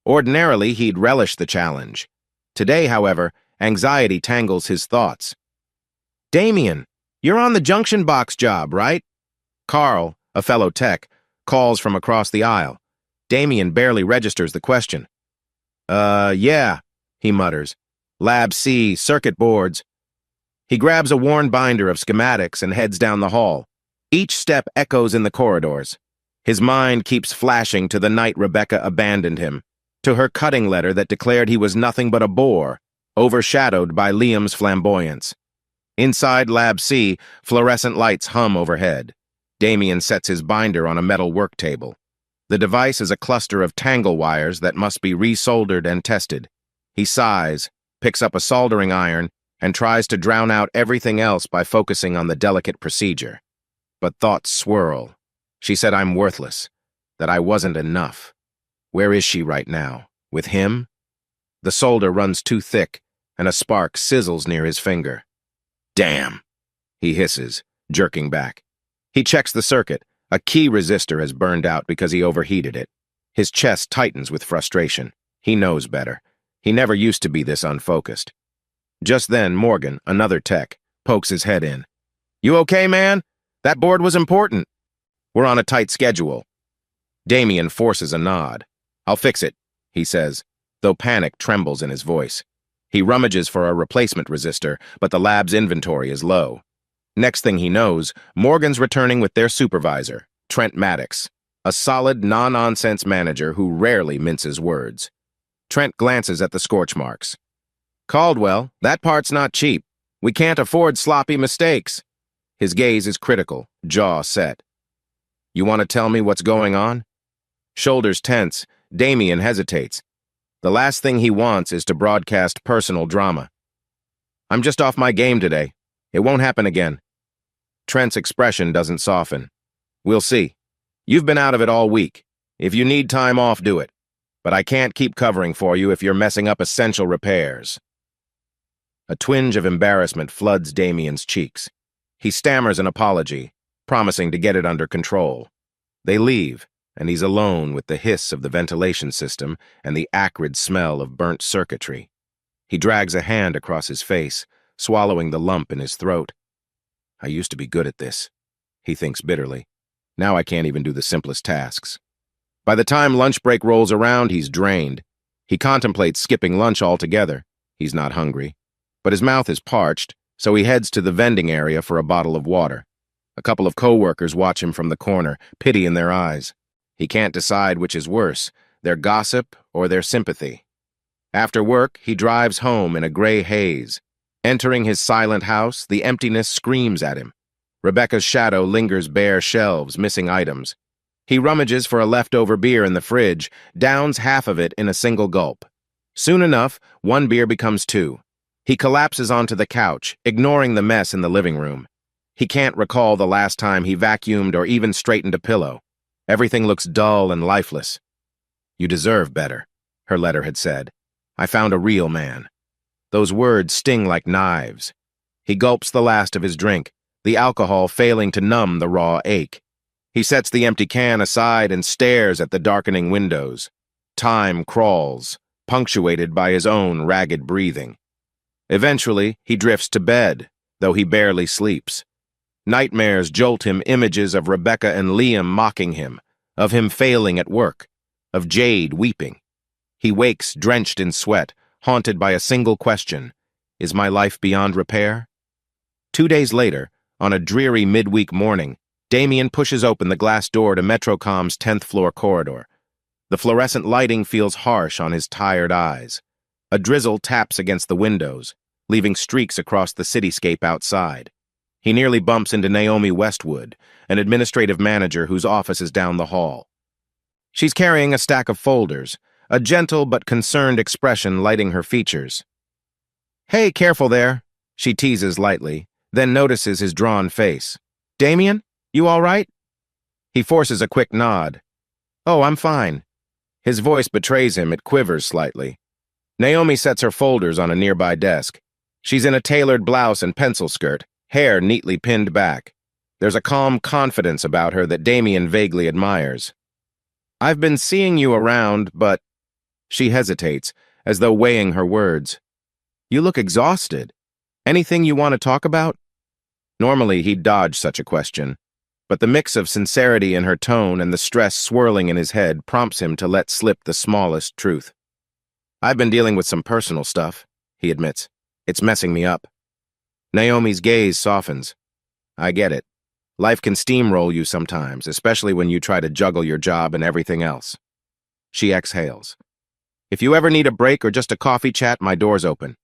Ordinarily, he'd relish the challenge. Today, however, anxiety tangles his thoughts. Damien, you're on the junction box job, right? Carl, a fellow tech, calls from across the aisle. Damien barely registers the question. Yeah, he mutters. Lab C, circuit boards. He grabs a worn binder of schematics and heads down the hall. Each step echoes in the corridors. His mind keeps flashing to the night Rebecca abandoned him, to her cutting letter that declared he was nothing but a bore, overshadowed by Liam's flamboyance. Inside Lab C, fluorescent lights hum overhead. Damien sets his binder on a metal work table. The device is a cluster of tangle wires that must be resoldered and tested. He sighs, picks up a soldering iron, and tries to drown out everything else by focusing on the delicate procedure. But thoughts swirl. She said I'm worthless, that I wasn't enough. Where is she right now? With him? The solder runs too thick, and a spark sizzles near his finger. Damn, he hisses, jerking back. He checks the circuit. A key resistor has burned out because he overheated it. His chest tightens with frustration. He knows better. He never used to be this unfocused. Just then, Morgan, another tech, pokes his head in. You okay, man? That board was important. We're on a tight schedule. Damien forces a nod. I'll fix it, he says, though panic trembles in his voice. He rummages for a replacement resistor, but the lab's inventory is low. Next thing he knows, Morgan's returning with their supervisor, Trent Maddox, a solid, no-nonsense manager who rarely minces words. Trent glances at the scorch marks. Caldwell, that part's not cheap. We can't afford sloppy mistakes. His gaze is critical, jaw set. You want to tell me what's going on? Shoulders tense, Damien hesitates. The last thing he wants is to broadcast personal drama. I'm just off my game today. It won't happen again. Trent's expression doesn't soften. We'll see. You've been out of it all week. If you need time off, do it. But I can't keep covering for you if you're messing up essential repairs. A twinge of embarrassment floods Damien's cheeks. He stammers an apology, promising to get it under control. They leave, and he's alone with the hiss of the ventilation system and the acrid smell of burnt circuitry. He drags a hand across his face, swallowing the lump in his throat. I used to be good at this, he thinks bitterly. Now I can't even do the simplest tasks. By the time lunch break rolls around, he's drained. He contemplates skipping lunch altogether. He's not hungry. But his mouth is parched, so he heads to the vending area for a bottle of water. A couple of co-workers watch him from the corner, pity in their eyes. He can't decide which is worse, their gossip or their sympathy. After work, he drives home in a gray haze. Entering his silent house, the emptiness screams at him. Rebecca's shadow lingers bare shelves, missing items. He rummages for a leftover beer in the fridge, downs half of it in a single gulp. Soon enough, one beer becomes two. He collapses onto the couch, ignoring the mess in the living room. He can't recall the last time he vacuumed or even straightened a pillow. Everything looks dull and lifeless. "You deserve better," her letter had said. "I found a real man." Those words sting like knives. He gulps the last of his drink, the alcohol failing to numb the raw ache. He sets the empty can aside and stares at the darkening windows. Time crawls, punctuated by his own ragged breathing. Eventually, he drifts to bed, though he barely sleeps. Nightmares jolt him images of Rebecca and Liam mocking him, of him failing at work, of Jade weeping. He wakes drenched in sweat, haunted by a single question: is my life beyond repair? 2 days later, on a dreary midweek morning, Damien pushes open the glass door to Metrocom's 10th floor corridor. The fluorescent lighting feels harsh on his tired eyes. A drizzle taps against the windows, leaving streaks across the cityscape outside. He nearly bumps into Naomi Westwood, an administrative manager whose office is down the hall. She's carrying a stack of folders, a gentle but concerned expression lighting her features. "Hey, careful there," she teases lightly, then notices his drawn face. "Damien, you all right?" He forces a quick nod. "Oh, I'm fine." His voice betrays him, it quivers slightly. Naomi sets her folders on a nearby desk. She's in a tailored blouse and pencil skirt, hair neatly pinned back. There's a calm confidence about her that Damien vaguely admires. "I've been seeing you around, but—" She hesitates, as though weighing her words. "You look exhausted. Anything you want to talk about?" Normally, he'd dodge such a question, but the mix of sincerity in her tone and the stress swirling in his head prompts him to let slip the smallest truth. "I've been dealing with some personal stuff," he admits. "It's messing me up." Naomi's gaze softens. "I get it. Life can steamroll you sometimes, especially when you try to juggle your job and everything else." She exhales. "If you ever need a break or just a coffee chat, my door's open."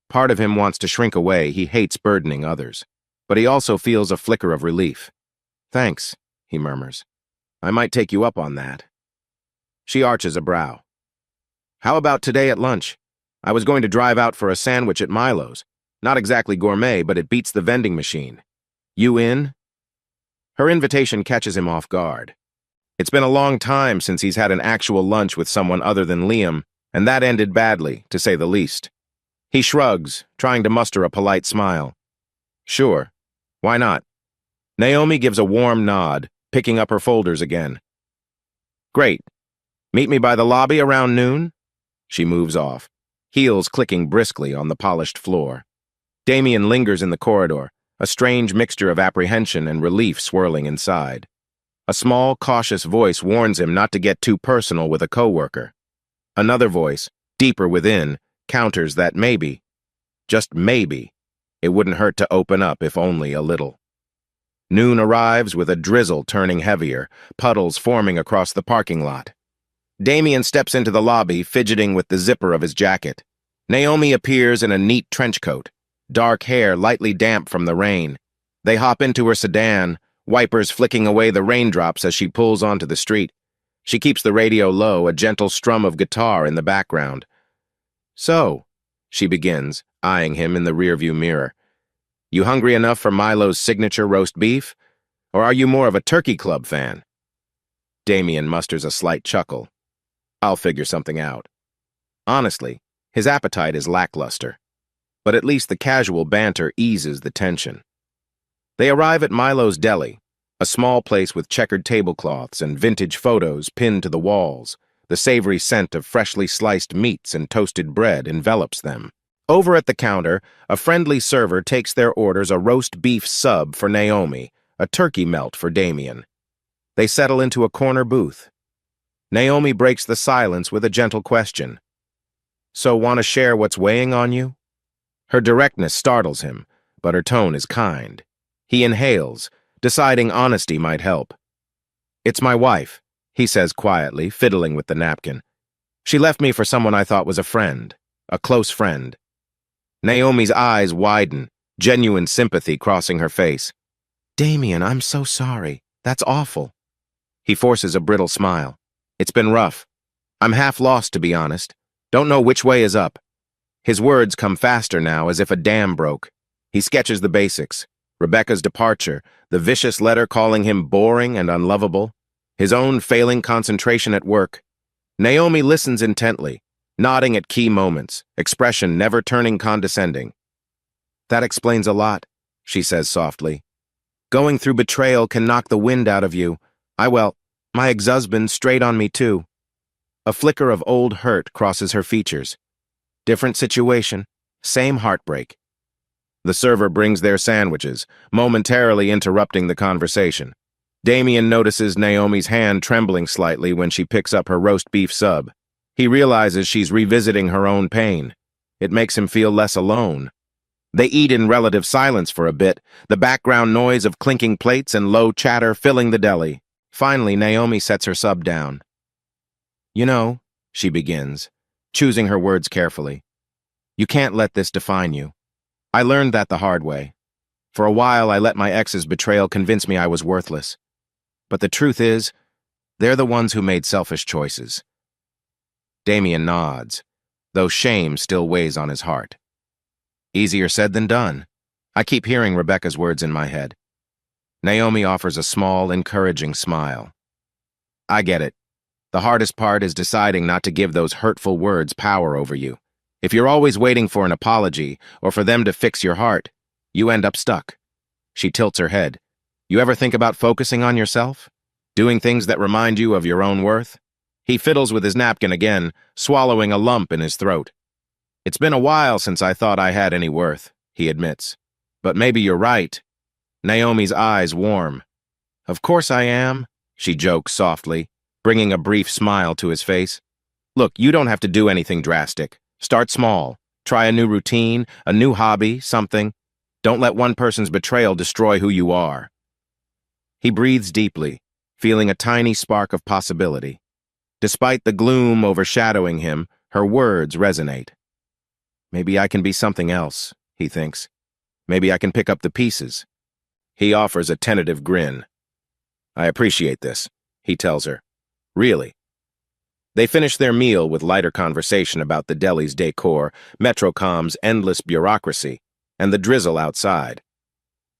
Part of him wants to shrink away. He hates burdening others. But he also feels a flicker of relief. "Thanks," he murmurs. "I might take you up on that." She arches a brow. "How about today at lunch? I was going to drive out for a sandwich at Milo's. Not exactly gourmet, but it beats the vending machine. You in?" Her invitation catches him off guard. It's been a long time since he's had an actual lunch with someone other than Liam, and that ended badly, to say the least. He shrugs, trying to muster a polite smile. "Sure. Why not?" Naomi gives a warm nod, picking up her folders again. "Great. Meet me by the lobby around noon?" She moves off, heels clicking briskly on the polished floor. Damien lingers in the corridor, a strange mixture of apprehension and relief swirling inside. A small, cautious voice warns him not to get too personal with a coworker. Another voice, deeper within, counters that maybe, just maybe, it wouldn't hurt to open up if only a little. Noon arrives with a drizzle turning heavier, puddles forming across the parking lot. Damien steps into the lobby, fidgeting with the zipper of his jacket. Naomi appears in a neat trench coat, dark hair lightly damp from the rain. They hop into her sedan, wipers flicking away the raindrops as she pulls onto the street. She keeps the radio low, a gentle strum of guitar in the background. "So," she begins, eyeing him in the rearview mirror, "you hungry enough for Milo's signature roast beef? Or are you more of a Turkey Club fan?" Damien musters a slight chuckle. "I'll figure something out." Honestly, his appetite is lackluster, but at least the casual banter eases the tension. They arrive at Milo's Deli, a small place with checkered tablecloths and vintage photos pinned to the walls. The savory scent of freshly sliced meats and toasted bread envelops them. Over at the counter, a friendly server takes their orders: a roast beef sub for Naomi, a turkey melt for Damien. They settle into a corner booth. Naomi breaks the silence with a gentle question. So want to share what's weighing on you? Her directness startles him, but her tone is kind. He inhales, deciding honesty might help. It's my wife, he says quietly, fiddling with the napkin. She left me for someone I thought was a friend, a close friend. Naomi's eyes widen, genuine sympathy crossing her face. Damien, I'm so sorry. That's awful. He forces a brittle smile. It's been rough. I'm half lost, to be honest. Don't know which way is up. His words come faster now, as if a dam broke. He sketches the basics. Rebecca's departure, the vicious letter calling him boring and unlovable, his own failing concentration at work. Naomi listens intently, nodding at key moments, expression never turning condescending. That explains a lot, she says softly. Going through betrayal can knock the wind out of you. My ex-husband strayed on me too. A flicker of old hurt crosses her features. Different situation, same heartbreak. The server brings their sandwiches, momentarily interrupting the conversation. Damien notices Naomi's hand trembling slightly when she picks up her roast beef sub. He realizes she's revisiting her own pain. It makes him feel less alone. They eat in relative silence for a bit, the background noise of clinking plates and low chatter filling the deli. Finally, Naomi sets her sub down. You know, she begins, choosing her words carefully. You can't let this define you. I learned that the hard way. For a while, I let my ex's betrayal convince me I was worthless. But the truth is, they're the ones who made selfish choices. Damien nods, though shame still weighs on his heart. Easier said than done. I keep hearing Rebecca's words in my head. Naomi offers a small, encouraging smile. I get it. The hardest part is deciding not to give those hurtful words power over you. If you're always waiting for an apology or for them to fix your heart, you end up stuck. She tilts her head. You ever think about focusing on yourself? Doing things that remind you of your own worth? He fiddles with his napkin again, swallowing a lump in his throat. It's been a while since I thought I had any worth, he admits. But maybe you're right. Naomi's eyes warm. Of course I am, she jokes softly, bringing a brief smile to his face. Look, you don't have to do anything drastic. Start small. Try a new routine, a new hobby, something. Don't let one person's betrayal destroy who you are. He breathes deeply, feeling a tiny spark of possibility. Despite the gloom overshadowing him, her words resonate. Maybe I can be something else, he thinks. Maybe I can pick up the pieces. He offers a tentative grin. I appreciate this, he tells her. Really. They finish their meal with lighter conversation about the deli's decor, Metrocom's endless bureaucracy, and the drizzle outside.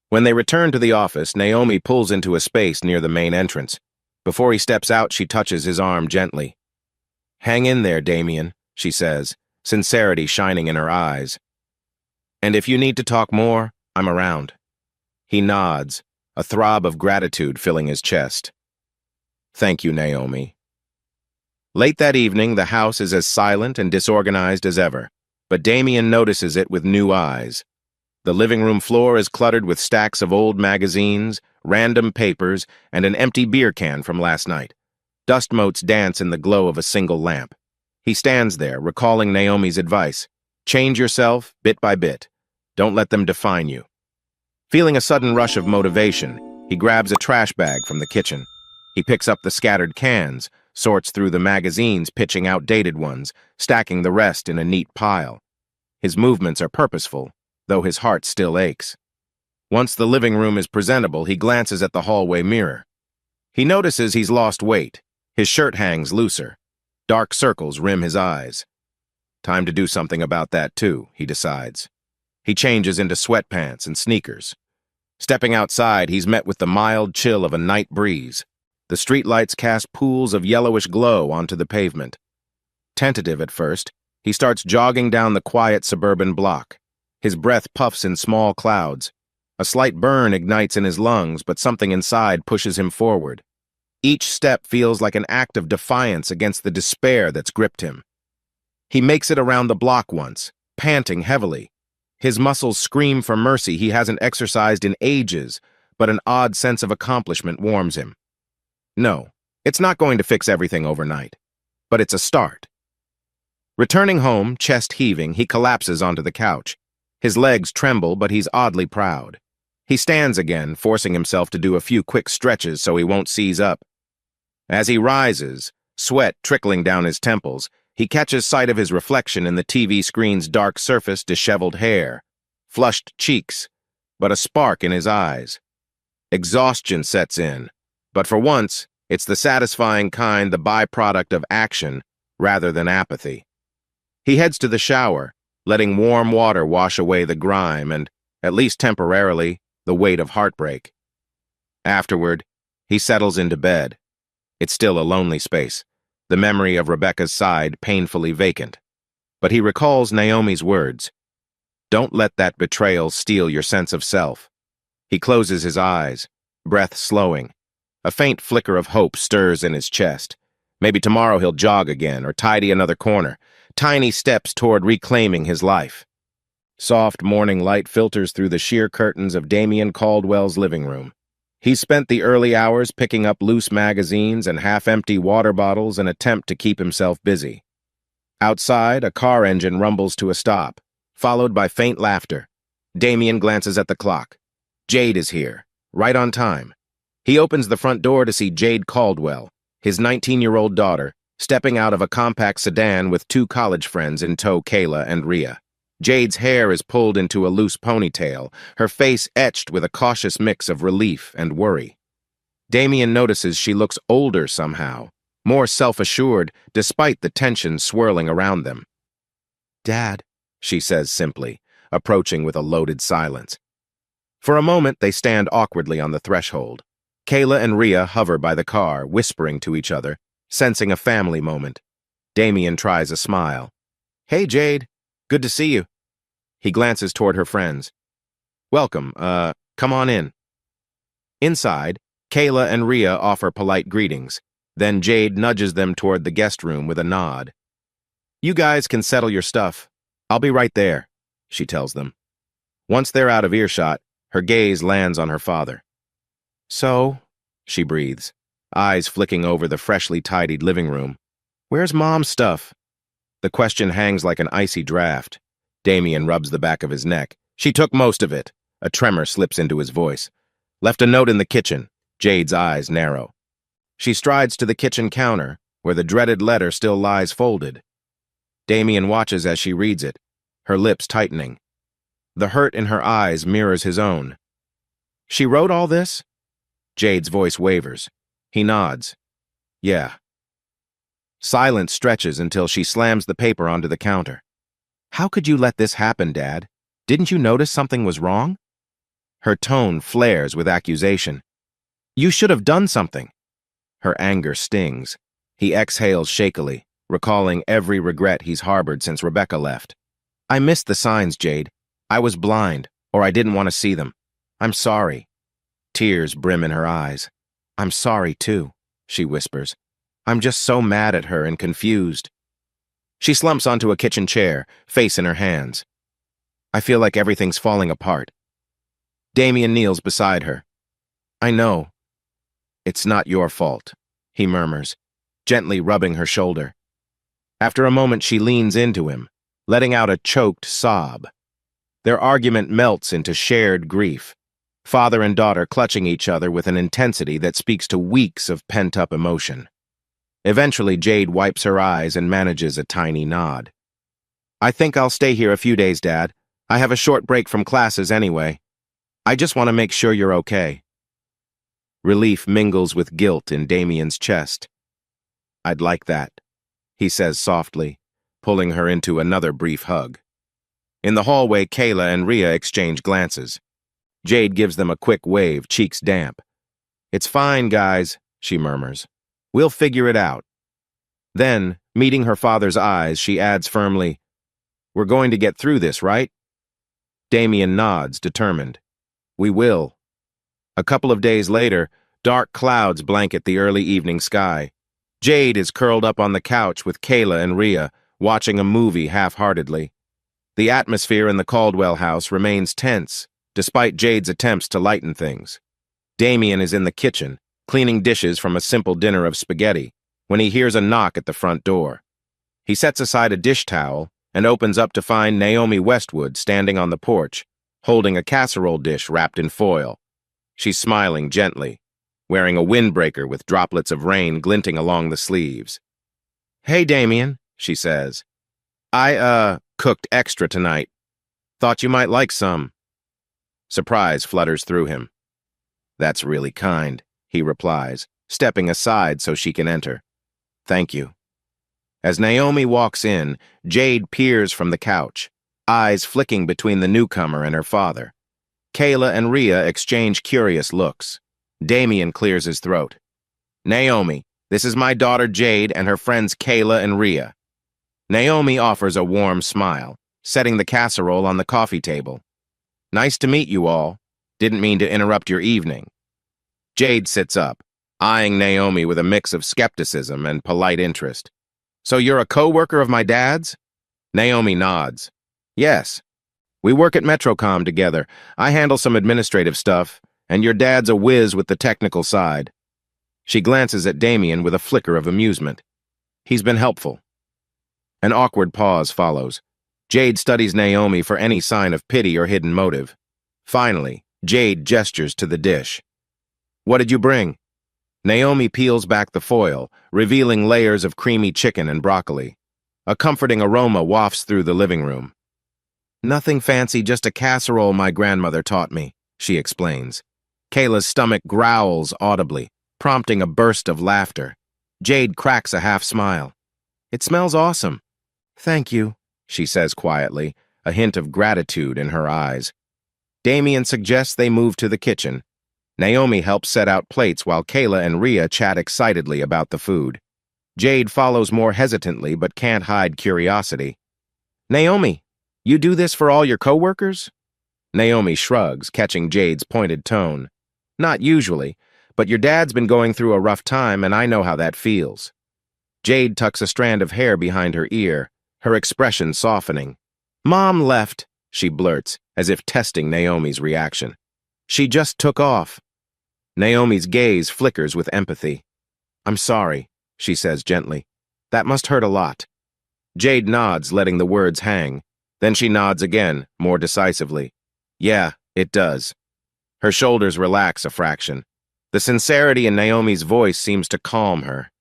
When they return to the office, Naomi pulls into a space near the main entrance. Before he steps out, she touches his arm gently. Hang in there, Damien, she says, sincerity shining in her eyes. And if you need to talk more, I'm around. He nods, a throb of gratitude filling his chest. Thank you, Naomi. Late that evening, the house is as silent and disorganized as ever, but Damien notices it with new eyes. The living room floor is cluttered with stacks of old magazines, random papers, and an empty beer can from last night. Dust motes dance in the glow of a single lamp. He stands there, recalling Naomi's advice. Change yourself, bit by bit. Don't let them define you. Feeling a sudden rush of motivation, he grabs a trash bag from the kitchen. He picks up the scattered cans, sorts through the magazines, pitching outdated ones, stacking the rest in a neat pile. His movements are purposeful, though his heart still aches. Once the living room is presentable, he glances at the hallway mirror. He notices he's lost weight. His shirt hangs looser. Dark circles rim his eyes. Time to do something about that too, he decides. He changes into sweatpants and sneakers. Stepping outside, he's met with the mild chill of a night breeze. The streetlights cast pools of yellowish glow onto the pavement. Tentative at first, he starts jogging down the quiet suburban block. His breath puffs in small clouds. A slight burn ignites in his lungs, but something inside pushes him forward. Each step feels like an act of defiance against the despair that's gripped him. He makes it around the block once, panting heavily. His muscles scream for mercy he hasn't exercised in ages, but an odd sense of accomplishment warms him. No, It's not going to fix everything overnight, but it's a start. Returning home, chest heaving, he collapses onto the couch. His legs tremble, but he's oddly proud. He stands again, forcing himself to do a few quick stretches so he won't seize up. As he rises, sweat trickling down his temples, he catches sight of his reflection in the TV screen's dark surface, disheveled hair, flushed cheeks, but a spark in his eyes. Exhaustion sets in, but for once, it's the satisfying kind, the byproduct of action rather than apathy. He heads to the shower, letting warm water wash away the grime and, at least temporarily, the weight of heartbreak. Afterward, he settles into bed. It's still a lonely space, the memory of Rebecca's side painfully vacant. But he recalls Naomi's words, "Don't let that betrayal steal your sense of self." He closes his eyes, breath slowing. A faint flicker of hope stirs in his chest. Maybe tomorrow he'll jog again or tidy another corner, tiny steps toward reclaiming his life. Soft morning light filters through the sheer curtains of Damian Caldwell's living room. He's spent the early hours picking up loose magazines and half-empty water bottles in an attempt to keep himself busy. Outside, a car engine rumbles to a stop, followed by faint laughter. Damian glances at the clock. Jade is here, right on time. He opens the front door to see Jade Caldwell, his 19-year-old daughter, stepping out of a compact sedan with two college friends in tow, Kayla and Rhea. Jade's hair is pulled into a loose ponytail, her face etched with a cautious mix of relief and worry. Damian notices she looks older somehow, more self-assured despite the tension swirling around them. "Dad," she says simply, approaching with a loaded silence. For a moment, they stand awkwardly on the threshold. Kayla and Rhea hover by the car, whispering to each other, sensing a family moment. Damian tries a smile. "Hey, Jade. Good to see you." He glances toward her friends. "Welcome, come on in." Inside, Kayla and Rhea offer polite greetings. Then Jade nudges them toward the guest room with a nod. "You guys can settle your stuff. I'll be right there," she tells them. Once they're out of earshot, her gaze lands on her father. "So," she breathes, eyes flicking over the freshly tidied living room. "Where's Mom's stuff?" The question hangs like an icy draft. Damian rubs the back of his neck. "She took most of it." A tremor slips into his voice. "Left a note in the kitchen." Jade's eyes narrow. She strides to the kitchen counter, where the dreaded letter still lies folded. Damian watches as she reads it, her lips tightening. The hurt in her eyes mirrors his own. "She wrote all this?" Jade's voice wavers. He nods. "Yeah." Silence stretches until she slams the paper onto the counter. "How could you let this happen, Dad? Didn't you notice something was wrong?" Her tone flares with accusation. "You should have done something." Her anger stings. He exhales shakily, recalling every regret he's harbored since Rebecca left. "I missed the signs, Jade. I was blind, or I didn't want to see them. I'm sorry." Tears brim in her eyes. "I'm sorry, too," she whispers. "I'm just so mad at her and confused." She slumps onto a kitchen chair, face in her hands. "I feel like everything's falling apart." Damian kneels beside her. "I know. It's not your fault," he murmurs, gently rubbing her shoulder. After a moment, she leans into him, letting out a choked sob. Their argument melts into shared grief, father and daughter clutching each other with an intensity that speaks to weeks of pent-up emotion. Eventually, Jade wipes her eyes and manages a tiny nod. "I think I'll stay here a few days, Dad. I have a short break from classes anyway. I just want to make sure you're okay." Relief mingles with guilt in Damian's chest. "I'd like that," he says softly, pulling her into another brief hug. In the hallway, Kayla and Rhea exchange glances. Jade gives them a quick wave, cheeks damp. "It's fine, guys," she murmurs. "We'll figure it out." Then, meeting her father's eyes, she adds firmly, "We're going to get through this, right?" Damian nods, determined. "We will." A couple of days later, dark clouds blanket the early evening sky. Jade is curled up on the couch with Kayla and Rhea, watching a movie half-heartedly. The atmosphere in the Caldwell house remains tense, despite Jade's attempts to lighten things. Damian is in the kitchen, cleaning dishes from a simple dinner of spaghetti, when he hears a knock at the front door. He sets aside a dish towel and opens up to find Naomi Westwood standing on the porch, holding a casserole dish wrapped in foil. She's smiling gently, wearing a windbreaker with droplets of rain glinting along the sleeves. "Hey, Damien," she says. "I, cooked extra tonight. Thought you might like some." Surprise flutters through him. "That's really kind," he replies, stepping aside so she can enter. "Thank you." As Naomi walks in, Jade peers from the couch, eyes flicking between the newcomer and her father. Kayla and Rhea exchange curious looks. Damien clears his throat. "Naomi, this is my daughter Jade and her friends Kayla and Rhea." Naomi offers a warm smile, setting the casserole on the coffee table. "Nice to meet you all. Didn't mean to interrupt your evening." Jade sits up, eyeing Naomi with a mix of skepticism and polite interest. "So you're a co-worker of my dad's?" Naomi nods. "Yes. We work at Metrocom together. I handle some administrative stuff, and your dad's a whiz with the technical side." She glances at Damien with a flicker of amusement. "He's been helpful." An awkward pause follows. Jade studies Naomi for any sign of pity or hidden motive. Finally, Jade gestures to the dish. "What did you bring?" Naomi peels back the foil, revealing layers of creamy chicken and broccoli. A comforting aroma wafts through the living room. "Nothing fancy, just a casserole my grandmother taught me," she explains. Kayla's stomach growls audibly, prompting a burst of laughter. Jade cracks a half smile. "It smells awesome." "Thank you," she says quietly, a hint of gratitude in her eyes. Damien suggests they move to the kitchen. Naomi helps set out plates while Kayla and Rhea chat excitedly about the food. Jade follows more hesitantly but can't hide curiosity. "Naomi, you do this for all your coworkers?" Naomi shrugs, catching Jade's pointed tone. "Not usually, but your dad's been going through a rough time and I know how that feels." Jade tucks a strand of hair behind her ear, her expression softening. "Mom left," she blurts, as if testing Naomi's reaction. "She just took off." Naomi's gaze flickers with empathy. "I'm sorry," she says gently. "That must hurt a lot." Jade nods, letting the words hang. Then she nods again, more decisively. "Yeah, it does." Her shoulders relax a fraction. The sincerity in Naomi's voice seems to calm her.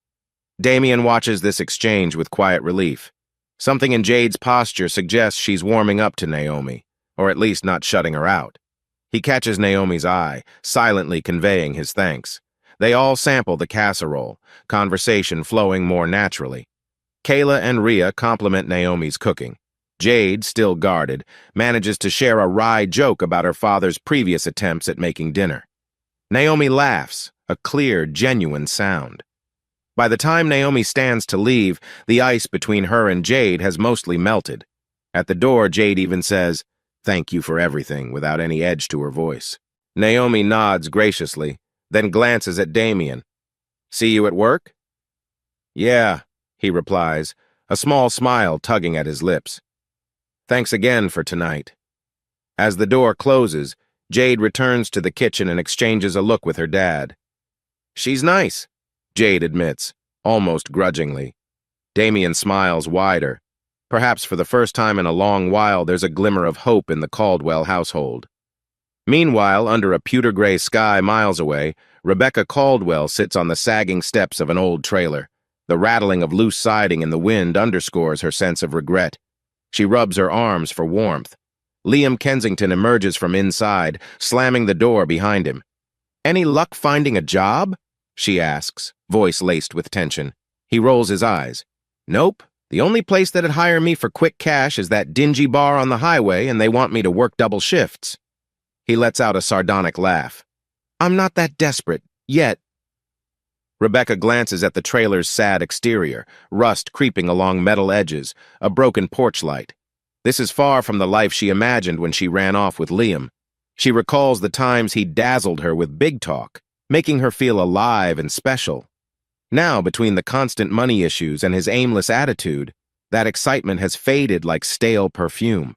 Damien watches this exchange with quiet relief. Something in Jade's posture suggests she's warming up to Naomi, or at least not shutting her out. He catches Naomi's eye, silently conveying his thanks. They all sample the casserole, conversation flowing more naturally. Kayla and Rhea compliment Naomi's cooking. Jade, still guarded, manages to share a wry joke about her father's previous attempts at making dinner. Naomi laughs, a clear, genuine sound. By the time Naomi stands to leave, the ice between her and Jade has mostly melted. At the door, Jade even says, "Thank you for everything," without any edge to her voice. Naomi nods graciously, then glances at Damien. "See you at work?" "Yeah," he replies, a small smile tugging at his lips. "Thanks again for tonight." As the door closes, Jade returns to the kitchen and exchanges a look with her dad. "She's nice," Jade admits, almost grudgingly. Damien smiles wider. Perhaps for the first time in a long while, there's a glimmer of hope in the Caldwell household. Meanwhile, under a pewter-gray sky miles away, Rebecca Caldwell sits on the sagging steps of an old trailer. The rattling of loose siding in the wind underscores her sense of regret. She rubs her arms for warmth. Liam Kensington emerges from inside, slamming the door behind him. "Any luck finding a job?" she asks, voice laced with tension. He rolls his eyes. "Nope. The only place that'd hire me for quick cash is that dingy bar on the highway, and they want me to work double shifts." He lets out a sardonic laugh. "I'm not that desperate, yet." Rebecca glances at the trailer's sad exterior, rust creeping along metal edges, a broken porch light. This is far from the life she imagined when she ran off with Liam. She recalls the times he dazzled her with big talk, making her feel alive and special. Now, between the constant money issues and his aimless attitude, that excitement has faded like stale perfume.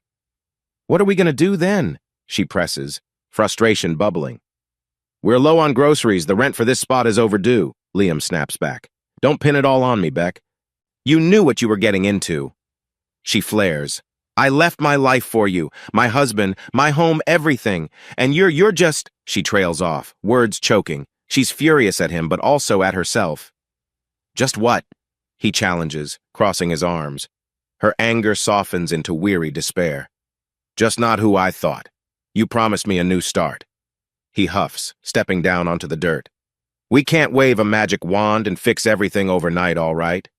"What are we going to do then?" she presses, frustration bubbling. We're low on groceries. The rent for this spot is overdue, Liam snaps back. Don't pin it all on me, Beck. You knew what you were getting into. She flares. I left my life for you, my husband, my home, everything. And you're just... She trails off, words choking. She's furious at him, but also at herself. Just what? He challenges, crossing his arms. Her anger softens into weary despair. Just not who I thought. You promised me a new start. He huffs, stepping down onto the dirt. We can't wave a magic wand and fix everything overnight, all right?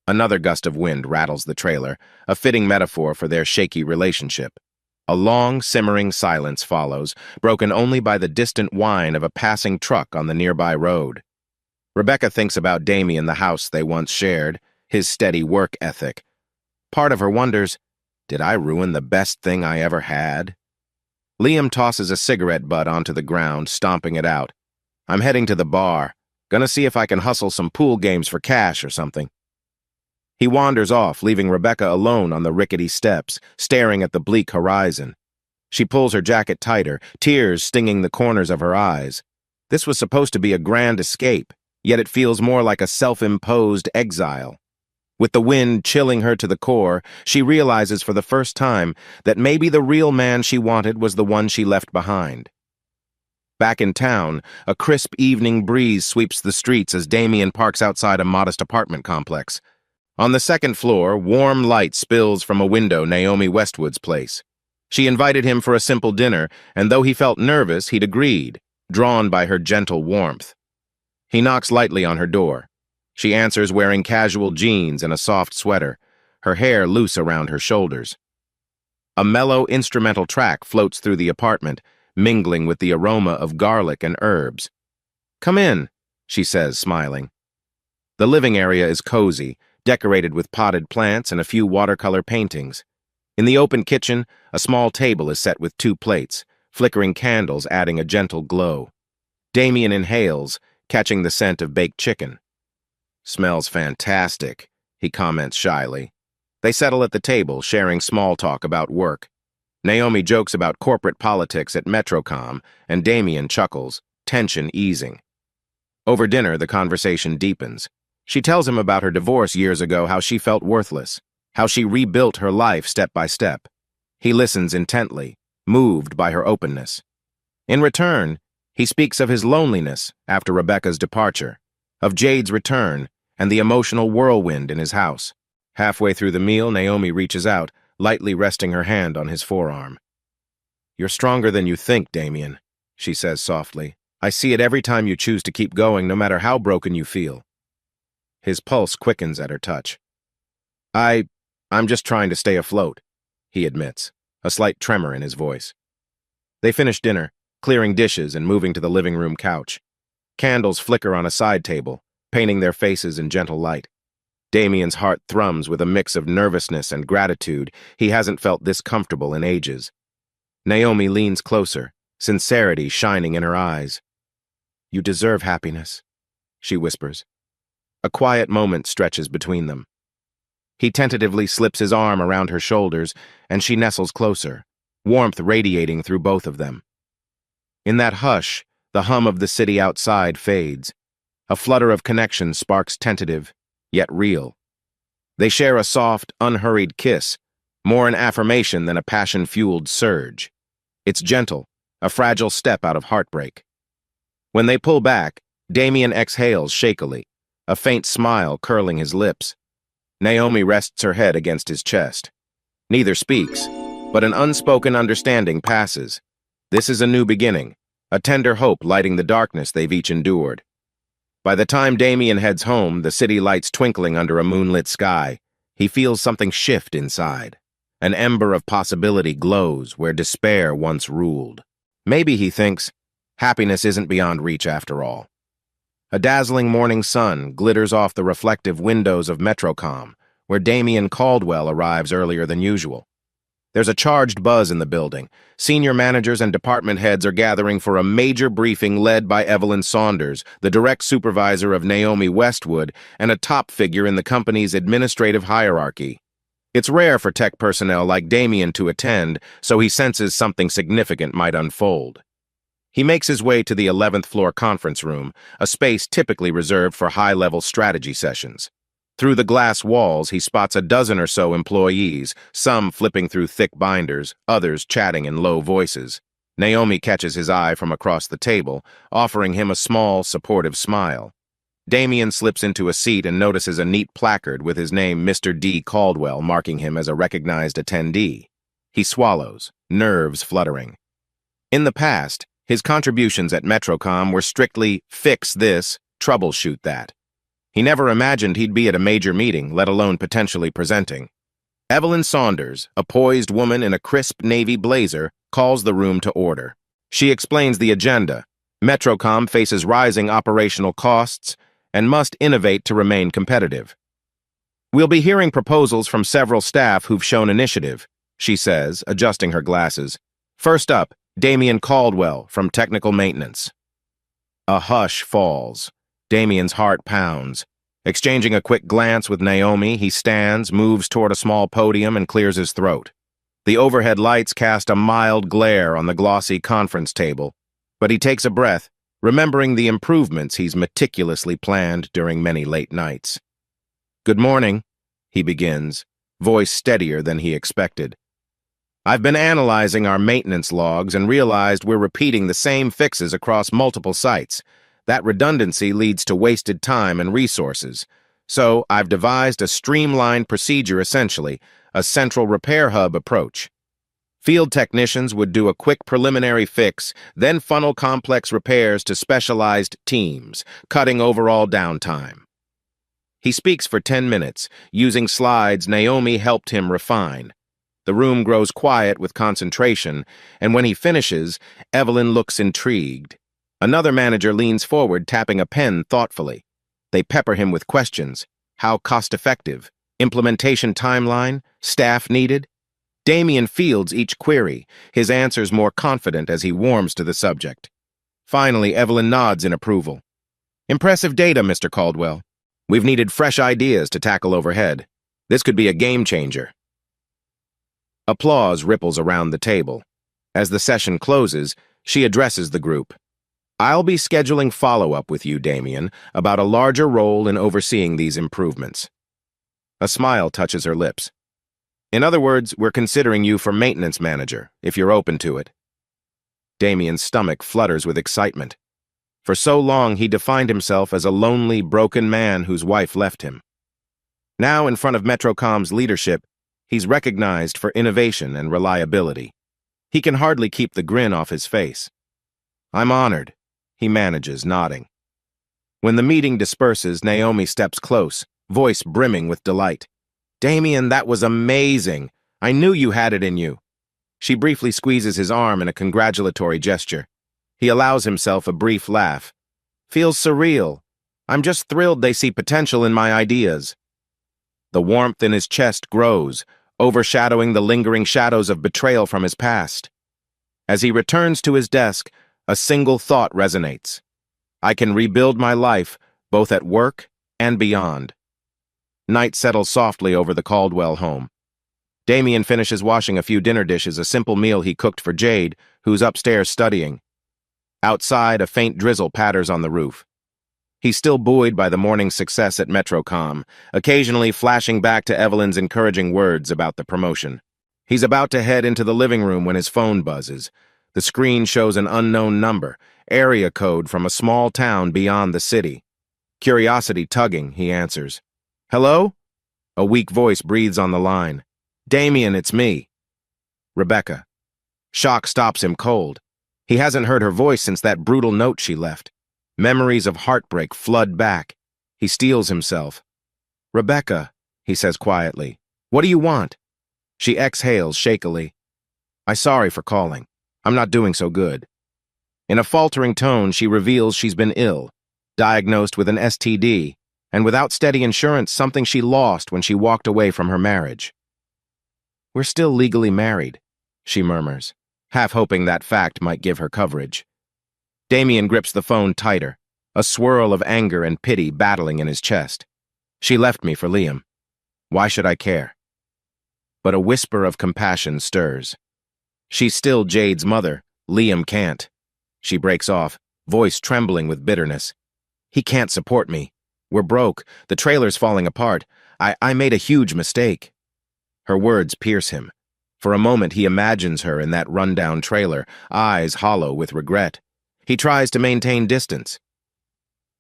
Another gust of wind rattles the trailer, a fitting metaphor for their shaky relationship. A long, simmering silence follows, broken only by the distant whine of a passing truck on the nearby road. Rebecca thinks about Damien, the house they once shared, his steady work ethic. Part of her wonders, did I ruin the best thing I ever had? Liam tosses a cigarette butt onto the ground, stomping it out. I'm heading to the bar. Gonna see if I can hustle some pool games for cash or something. He wanders off, leaving Rebecca alone on the rickety steps, staring at the bleak horizon. She pulls her jacket tighter, tears stinging the corners of her eyes. This was supposed to be a grand escape, yet it feels more like a self-imposed exile. With the wind chilling her to the core, she realizes for the first time that maybe the real man she wanted was the one she left behind. Back in town, a crisp evening breeze sweeps the streets as Damien parks outside a modest apartment complex. On the second floor, warm light spills from a window Naomi Westwood's place. She invited him for a simple dinner, and though he felt nervous, he'd agreed, drawn by her gentle warmth. He knocks lightly on her door. She answers wearing casual jeans and a soft sweater, her hair loose around her shoulders. A mellow instrumental track floats through the apartment, mingling with the aroma of garlic and herbs. Come in, she says, smiling. The living area is cozy, decorated with potted plants and a few watercolor paintings. In the open kitchen, a small table is set with 2 plates, flickering candles adding a gentle glow. Damien inhales, catching the scent of baked chicken. Smells fantastic, he comments shyly. They settle at the table, sharing small talk about work. Naomi jokes about corporate politics at Metrocom, and Damien chuckles, tension easing. Over dinner, the conversation deepens. She tells him about her divorce years ago, how she felt worthless, how she rebuilt her life step by step. He listens intently, moved by her openness. In return, he speaks of his loneliness after Rebecca's departure, of Jade's return, and the emotional whirlwind in his house. Halfway through the meal, Naomi reaches out, lightly resting her hand on his forearm. You're stronger than you think, Damien, she says softly. I see it every time you choose to keep going, no matter how broken you feel. His pulse quickens at her touch. I'm just trying to stay afloat, he admits, a slight tremor in his voice. They finish dinner, clearing dishes and moving to the living room couch. Candles flicker on a side table, painting their faces in gentle light. Damien's heart thrums with a mix of nervousness and gratitude. He hasn't felt this comfortable in ages. Naomi leans closer, sincerity shining in her eyes. You deserve happiness, she whispers. A quiet moment stretches between them. He tentatively slips his arm around her shoulders, and she nestles closer, warmth radiating through both of them. In that hush, the hum of the city outside fades. A flutter of connection sparks tentative, yet real. They share a soft, unhurried kiss, more an affirmation than a passion-fueled surge. It's gentle, a fragile step out of heartbreak. When they pull back, Damien exhales shakily, a faint smile curling his lips. Naomi rests her head against his chest. Neither speaks, but an unspoken understanding passes. This is a new beginning, a tender hope lighting the darkness they've each endured. By the time Damien heads home, the city lights twinkling under a moonlit sky. He feels something shift inside. An ember of possibility glows where despair once ruled. Maybe, he thinks, happiness isn't beyond reach after all. A dazzling morning sun glitters off the reflective windows of Metrocom, where Damien Caldwell arrives earlier than usual. There's a charged buzz in the building. Senior managers and department heads are gathering for a major briefing led by Evelyn Saunders, the direct supervisor of Naomi Westwood and a top figure in the company's administrative hierarchy. It's rare for tech personnel like Damien to attend, so he senses something significant might unfold. He makes his way to the 11th floor conference room, a space typically reserved for high-level strategy sessions. Through the glass walls, he spots a dozen or so employees, some flipping through thick binders, others chatting in low voices. Naomi catches his eye from across the table, offering him a small, supportive smile. Damien slips into a seat and notices a neat placard with his name Mr. D. Caldwell marking him as a recognized attendee. He swallows, nerves fluttering. In the past, his contributions at Metrocom were strictly fix this, troubleshoot that. He never imagined he'd be at a major meeting, let alone potentially presenting. Evelyn Saunders, a poised woman in a crisp navy blazer, calls the room to order. She explains the agenda. Metrocom faces rising operational costs and must innovate to remain competitive. We'll be hearing proposals from several staff who've shown initiative, she says, adjusting her glasses. First up, Damien Caldwell from Technical Maintenance. A hush falls. Damien's heart pounds. Exchanging a quick glance with Naomi, he stands, moves toward a small podium, and clears his throat. The overhead lights cast a mild glare on the glossy conference table, but he takes a breath, remembering the improvements he's meticulously planned during many late nights. Good morning, he begins, voice steadier than he expected. I've been analyzing our maintenance logs and realized we're repeating the same fixes across multiple sites. That redundancy leads to wasted time and resources. So I've devised a streamlined procedure essentially, a central repair hub approach. Field technicians would do a quick preliminary fix, then funnel complex repairs to specialized teams, cutting overall downtime. He speaks for 10 minutes, using slides Naomi helped him refine. The room grows quiet with concentration, and when he finishes, Evelyn looks intrigued. Another manager leans forward, tapping a pen thoughtfully. They pepper him with questions. How cost-effective? Implementation timeline? Staff needed? Damien fields each query, his answers more confident as he warms to the subject. Finally, Evelyn nods in approval. Impressive data, Mr. Caldwell. We've needed fresh ideas to tackle overhead. This could be a game changer. Applause ripples around the table. As the session closes, she addresses the group. I'll be scheduling follow-up with you, Damien, about a larger role in overseeing these improvements. A smile touches her lips. In other words, we're considering you for maintenance manager, if you're open to it. Damien's stomach flutters with excitement. For so long, he defined himself as a lonely, broken man whose wife left him. Now, in front of Metrocom's leadership, he's recognized for innovation and reliability. He can hardly keep the grin off his face. I'm honored, he manages, nodding. When the meeting disperses, Naomi steps close, voice brimming with delight. Damien, that was amazing. I knew you had it in you. She briefly squeezes his arm in a congratulatory gesture. He allows himself a brief laugh. Feels surreal. I'm just thrilled they see potential in my ideas. The warmth in his chest grows, overshadowing the lingering shadows of betrayal from his past. As he returns to his desk, a single thought resonates. I can rebuild my life, both at work and beyond. Night settles softly over the Caldwell home. Damien finishes washing a few dinner dishes, a simple meal he cooked for Jade, who's upstairs studying. Outside, a faint drizzle patters on the roof. He's still buoyed by the morning's success at Metrocom, occasionally flashing back to Evelyn's encouraging words about the promotion. He's about to head into the living room when his phone buzzes. The screen shows an unknown number, area code from a small town beyond the city. Curiosity tugging, he answers. Hello? A weak voice breathes on the line. Damien, it's me. Rebecca. Shock stops him cold. He hasn't heard her voice since that brutal note she left. Memories of heartbreak flood back. He steels himself. Rebecca, he says quietly, what do you want? She exhales shakily. I'm sorry for calling. I'm not doing so good. In a faltering tone, she reveals she's been ill, diagnosed with an STD, and without steady insurance, something she lost when she walked away from her marriage. We're still legally married, she murmurs, half hoping that fact might give her coverage. Damien grips the phone tighter, a swirl of anger and pity battling in his chest. She left me for Liam. Why should I care? But a whisper of compassion stirs. She's still Jade's mother. Liam can't. She breaks off, voice trembling with bitterness. He can't support me. We're broke. The trailer's falling apart. I made a huge mistake. Her words pierce him. For a moment, he imagines her in that rundown trailer, eyes hollow with regret. He tries to maintain distance.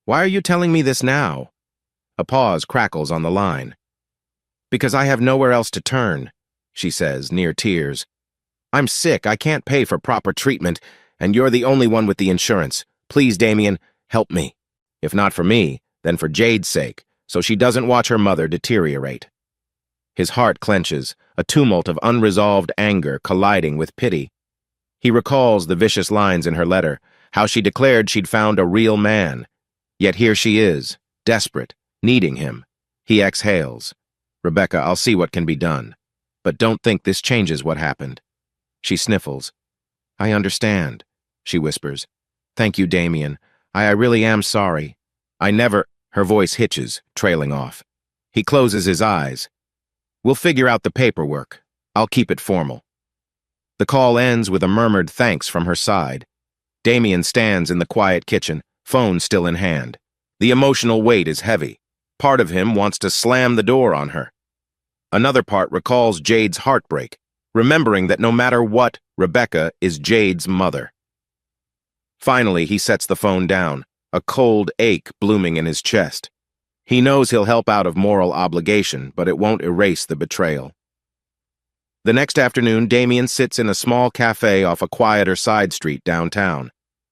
Why are you telling me this now? A pause crackles on the line. Because I have nowhere else to turn, she says, near tears. I'm sick. I can't pay for proper treatment, and you're the only one with the insurance. Please, Damien, help me. If not for me, then for Jade's sake, so she doesn't watch her mother deteriorate. His heart clenches, a tumult of unresolved anger colliding with pity. He recalls the vicious lines in her letter, how she declared she'd found a real man. Yet here she is, desperate, needing him. He exhales. Rebecca, I'll see what can be done. But don't think this changes what happened. She sniffles. I understand, she whispers. Thank you, Damien. I really am sorry. I never... Her voice hitches, trailing off. He closes his eyes. We'll figure out the paperwork. I'll keep it formal. The call ends with a murmured thanks from her side. Damien stands in the quiet kitchen, phone still in hand. The emotional weight is heavy. Part of him wants to slam the door on her. Another part recalls Jade's heartbreak, remembering that no matter what, Rebecca is Jade's mother. Finally, he sets the phone down, a cold ache blooming in his chest. He knows he'll help out of moral obligation, but it won't erase the betrayal. The next afternoon, Damien sits in a small cafe off a quieter side street downtown.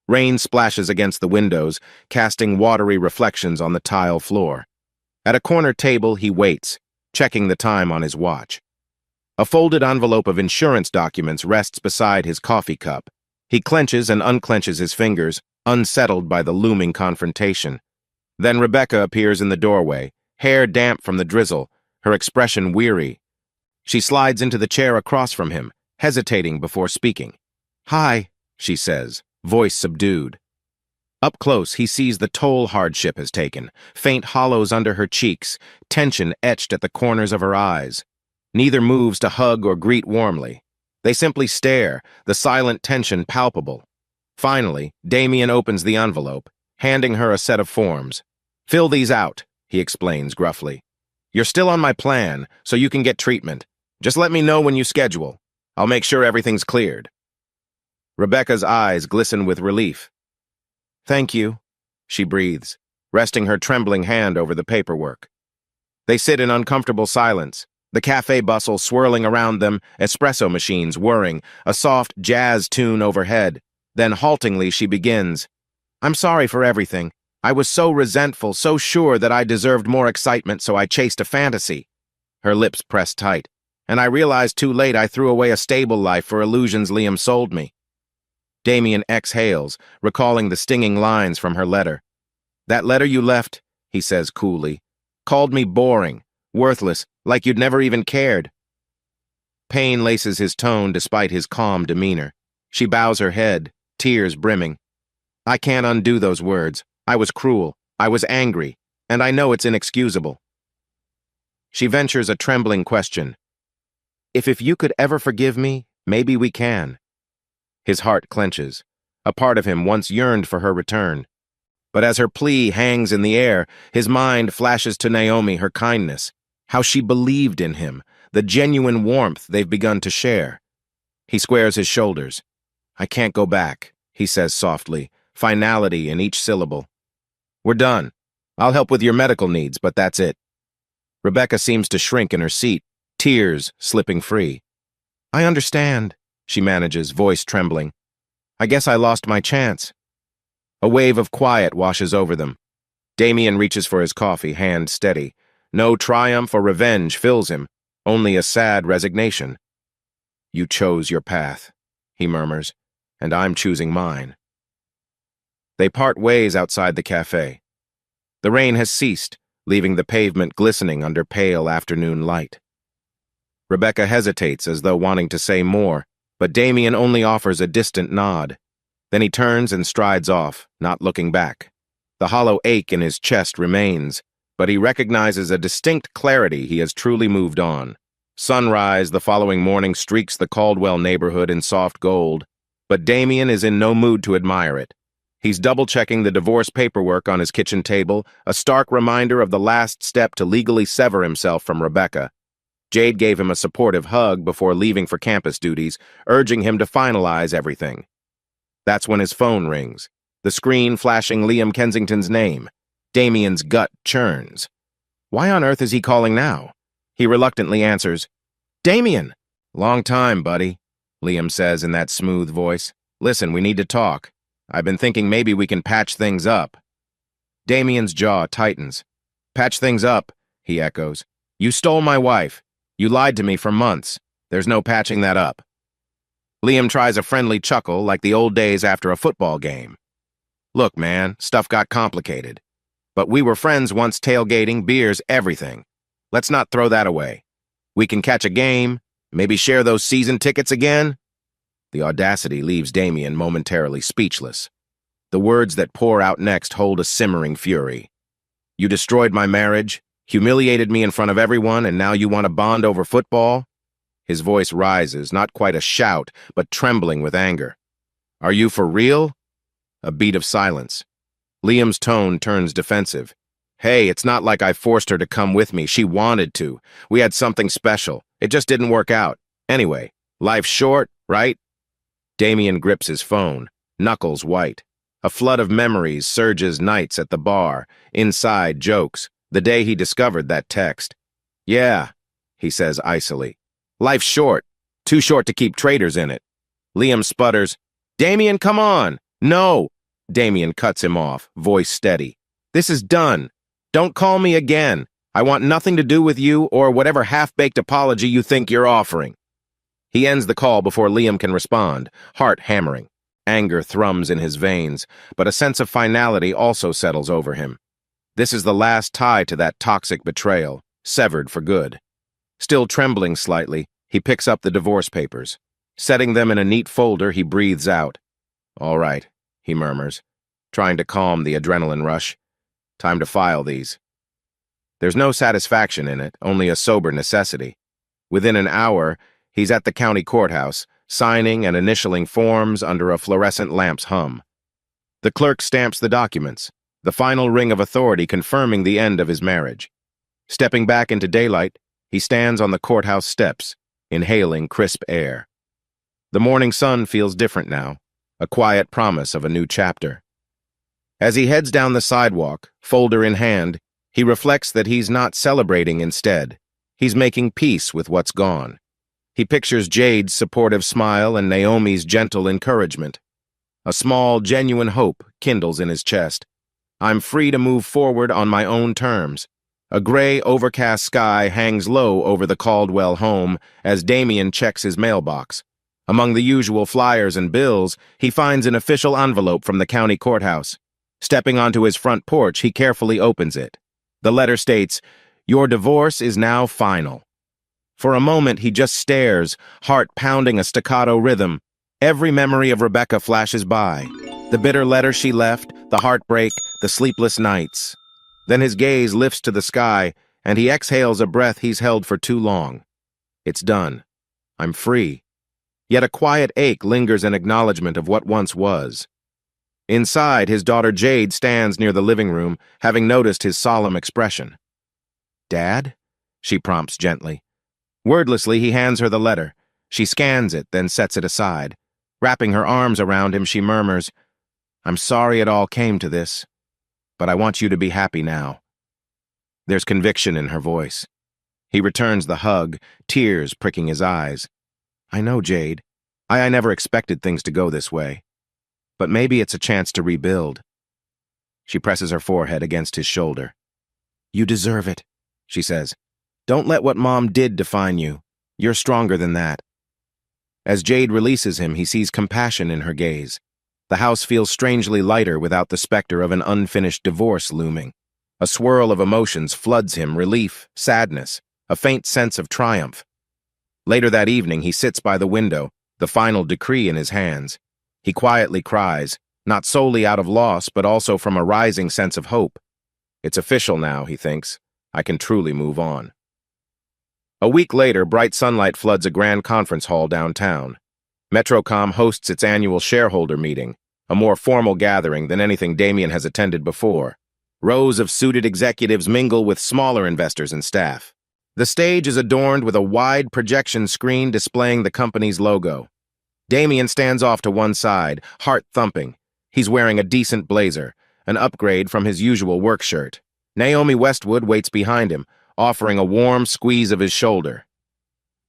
Rain splashes against the windows, casting watery reflections on the tile floor. At a corner table, he waits, checking the time on his watch. A folded envelope of insurance documents rests beside his coffee cup. He clenches and unclenches his fingers, unsettled by the looming confrontation. Then Rebecca appears in the doorway, hair damp from the drizzle, her expression weary. She slides into the chair across from him, hesitating before speaking. Hi, she says, voice subdued. Up close, he sees the toll hardship has taken, faint hollows under her cheeks, tension etched at the corners of her eyes. Neither moves to hug or greet warmly. They simply stare, the silent tension palpable. Finally, Damien opens the envelope, handing her a set of forms. Fill these out, he explains gruffly. You're still on my plan, so you can get treatment. Just let me know when you schedule. I'll make sure everything's cleared. Rebecca's eyes glisten with relief. Thank you, she breathes, resting her trembling hand over the paperwork. They sit in uncomfortable silence, the cafe bustle swirling around them, espresso machines whirring, a soft jazz tune overhead. Then haltingly she begins. I'm sorry for everything. I was so resentful, so sure that I deserved more excitement, so I chased a fantasy. Her lips pressed tight, and I realized too late I threw away a stable life for illusions Liam sold me. Damien exhales, recalling the stinging lines from her letter. That letter you left, he says coolly, called me boring, worthless, like you'd never even cared. Pain laces his tone despite his calm demeanor. She bows her head, tears brimming. I can't undo those words. I was cruel. I was angry. And I know it's inexcusable. She ventures a trembling question. If you could ever forgive me, maybe we can. His heart clenches. A part of him once yearned for her return. But as her plea hangs in the air, his mind flashes to Naomi her kindness, how she believed in him, the genuine warmth they've begun to share. He squares his shoulders. I can't go back, he says softly, finality in each syllable. We're done. I'll help with your medical needs, but that's it. Rebecca seems to shrink in her seat, tears slipping free. I understand, she manages, voice trembling. I guess I lost my chance. A wave of quiet washes over them. Damien reaches for his coffee, hand steady. No triumph or revenge fills him, only a sad resignation. You chose your path, he murmurs, and I'm choosing mine. They part ways outside the cafe. The rain has ceased, leaving the pavement glistening under pale afternoon light. Rebecca hesitates as though wanting to say more, but Damien only offers a distant nod. Then he turns and strides off, not looking back. The hollow ache in his chest remains, but he recognizes a distinct clarity he has truly moved on. Sunrise the following morning streaks the Caldwell neighborhood in soft gold. But Damien is in no mood to admire it. He's double-checking the divorce paperwork on his kitchen table, a stark reminder of the last step to legally sever himself from Rebecca. Jade gave him a supportive hug before leaving for campus duties, urging him to finalize everything. That's when his phone rings, the screen flashing Liam Kensington's name. Damien's gut churns. Why on earth is he calling now? He reluctantly answers, "Damien!" "Long time, buddy," Liam says in that smooth voice. "Listen, we need to talk. I've been thinking maybe we can patch things up." Damien's jaw tightens. "Patch things up," he echoes. "You stole my wife. You lied to me for months. There's no patching that up." Liam tries a friendly chuckle like the old days after a football game. "Look, man, stuff got complicated. But we were friends once, tailgating, beers, everything. Let's not throw that away. We can catch a game, maybe share those season tickets again." The audacity leaves Damien momentarily speechless. The words that pour out next hold a simmering fury. "You destroyed my marriage, humiliated me in front of everyone, and now you want to bond over football?" His voice rises, not quite a shout, but trembling with anger. "Are you for real?" A beat of silence. Liam's tone turns defensive. "Hey, it's not like I forced her to come with me. She wanted to. We had something special. It just didn't work out. Anyway, life's short, right?" Damien grips his phone, knuckles white. A flood of memories surges nights at the bar, inside jokes, the day he discovered that text. "Yeah," he says icily. "Life's short. Too short to keep traitors in it." Liam sputters, "Damien, come on!" "No!" Damien cuts him off, voice steady. "This is done. Don't call me again. I want nothing to do with you or whatever half-baked apology you think you're offering." He ends the call before Liam can respond, heart hammering. Anger thrums in his veins, but a sense of finality also settles over him. This is the last tie to that toxic betrayal, severed for good. Still trembling slightly, he picks up the divorce papers. Setting them in a neat folder, he breathes out. "All right," he murmurs, trying to calm the adrenaline rush. "Time to file these." There's no satisfaction in it, only a sober necessity. Within an hour, he's at the county courthouse, signing and initialing forms under a fluorescent lamp's hum. The clerk stamps the documents, the final ring of authority confirming the end of his marriage. Stepping back into daylight, he stands on the courthouse steps, inhaling crisp air. The morning sun feels different now, a quiet promise of a new chapter. As he heads down the sidewalk, folder in hand, he reflects that he's not celebrating instead. He's making peace with what's gone. He pictures Jade's supportive smile and Naomi's gentle encouragement. A small, genuine hope kindles in his chest. I'm free to move forward on my own terms. A gray, overcast sky hangs low over the Caldwell home as Damien checks his mailbox. Among the usual flyers and bills, he finds an official envelope from the county courthouse. Stepping onto his front porch, he carefully opens it. The letter states, "Your divorce is now final." For a moment, he just stares, heart pounding a staccato rhythm. Every memory of Rebecca flashes by. The bitter letter she left, the heartbreak, the sleepless nights. Then his gaze lifts to the sky, and he exhales a breath he's held for too long. It's done. I'm free. Yet a quiet ache lingers in acknowledgement of what once was. Inside, his daughter Jade stands near the living room, having noticed his solemn expression. "Dad?" she prompts gently. Wordlessly, he hands her the letter. She scans it, then sets it aside. Wrapping her arms around him, she murmurs, "I'm sorry it all came to this, but I want you to be happy now." There's conviction in her voice. He returns the hug, tears pricking his eyes. "I know, Jade. I never expected things to go this way. But maybe it's a chance to rebuild." She presses her forehead against his shoulder. "You deserve it," she says. "Don't let what Mom did define you. You're stronger than that." As Jade releases him, he sees compassion in her gaze. The house feels strangely lighter without the specter of an unfinished divorce looming. A swirl of emotions floods him, relief, sadness, a faint sense of triumph. Later that evening, he sits by the window, the final decree in his hands. He quietly cries, not solely out of loss, but also from a rising sense of hope. It's official now, he thinks. I can truly move on. A week later, bright sunlight floods a grand conference hall downtown. Metrocom hosts its annual shareholder meeting, a more formal gathering than anything Damien has attended before. Rows of suited executives mingle with smaller investors and staff. The stage is adorned with a wide projection screen displaying the company's logo. Damien stands off to one side, heart thumping. He's wearing a decent blazer, an upgrade from his usual work shirt. Naomi Westwood waits behind him, offering a warm squeeze of his shoulder.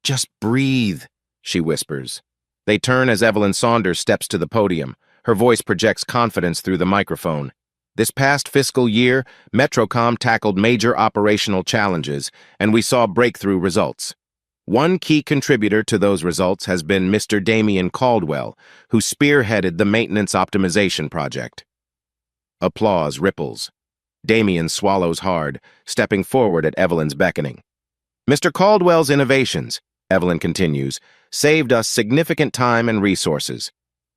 "Just breathe," she whispers. They turn as Evelyn Saunders steps to the podium. Her voice projects confidence through the microphone. This past fiscal year, Metrocom tackled major operational challenges, and we saw breakthrough results. One key contributor to those results has been Mr. Damien Caldwell, who spearheaded the maintenance optimization project. Applause ripples. Damien swallows hard, stepping forward at Evelyn's beckoning. "Mr. Caldwell's innovations," Evelyn continues, "saved us significant time and resources.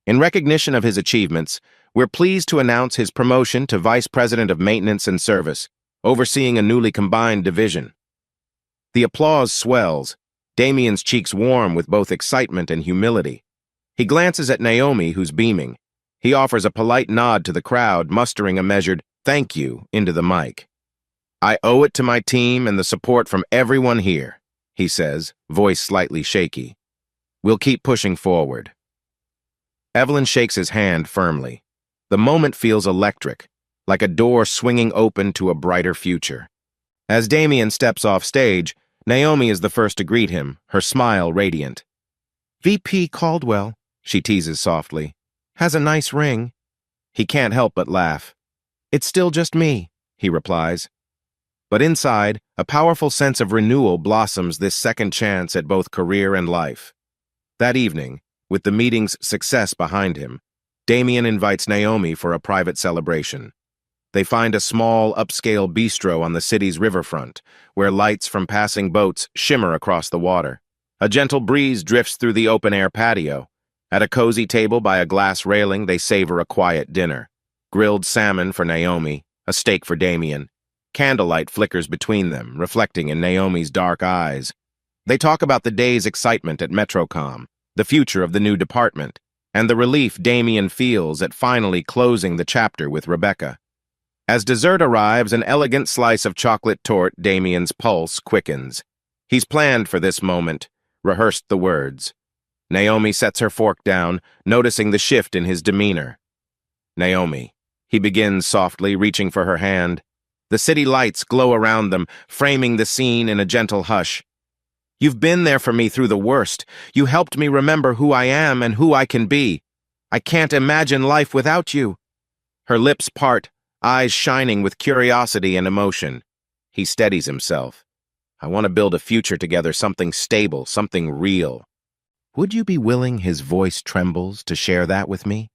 In recognition of his achievements, we're pleased to announce his promotion to Vice President of Maintenance and Service, overseeing a newly combined division." The applause swells. Damien's cheeks warm with both excitement and humility. He glances at Naomi, who's beaming. He offers a polite nod to the crowd, mustering a measured "thank you" into the mic. "I owe it to my team and the support from everyone here," he says, voice slightly shaky. "We'll keep pushing forward." Evelyn shakes his hand firmly. The moment feels electric, like a door swinging open to a brighter future. As Damien steps off stage, Naomi is the first to greet him, her smile radiant. "VP Caldwell," she teases softly, "has a nice ring." He can't help but laugh. "It's still just me," he replies. But inside, a powerful sense of renewal blossoms this second chance at both career and life. That evening, with the meeting's success behind him, Damien invites Naomi for a private celebration. They find a small, upscale bistro on the city's riverfront, where lights from passing boats shimmer across the water. A gentle breeze drifts through the open-air patio. At a cozy table by a glass railing, they savor a quiet dinner. Grilled salmon for Naomi, a steak for Damien. Candlelight flickers between them, reflecting in Naomi's dark eyes. They talk about the day's excitement at Metrocom, the future of the new department, and the relief Damien feels at finally closing the chapter with Rebecca. As dessert arrives, an elegant slice of chocolate torte, Damien's pulse quickens. He's planned for this moment, rehearsed the words. Naomi sets her fork down, noticing the shift in his demeanor. "Naomi," he begins softly, reaching for her hand. The city lights glow around them, framing the scene in a gentle hush. "You've been there for me through the worst. You helped me remember who I am and who I can be. I can't imagine life without you." Her lips part, eyes shining with curiosity and emotion. He steadies himself. "I want to build a future together, something stable, something real. Would you be willing," his voice trembles, "to share that with me?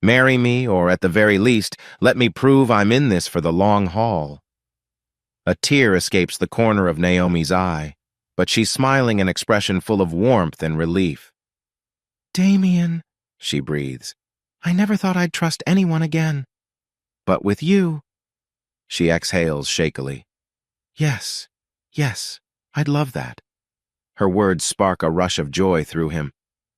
Marry me, or at the very least, let me prove I'm in this for the long haul." A tear escapes the corner of Naomi's eye, but she's smiling an expression full of warmth and relief. "Damien," she breathes, "I never thought I'd trust anyone again. But with you," she exhales shakily. Yes, I'd love that." Her words spark a rush of joy through him.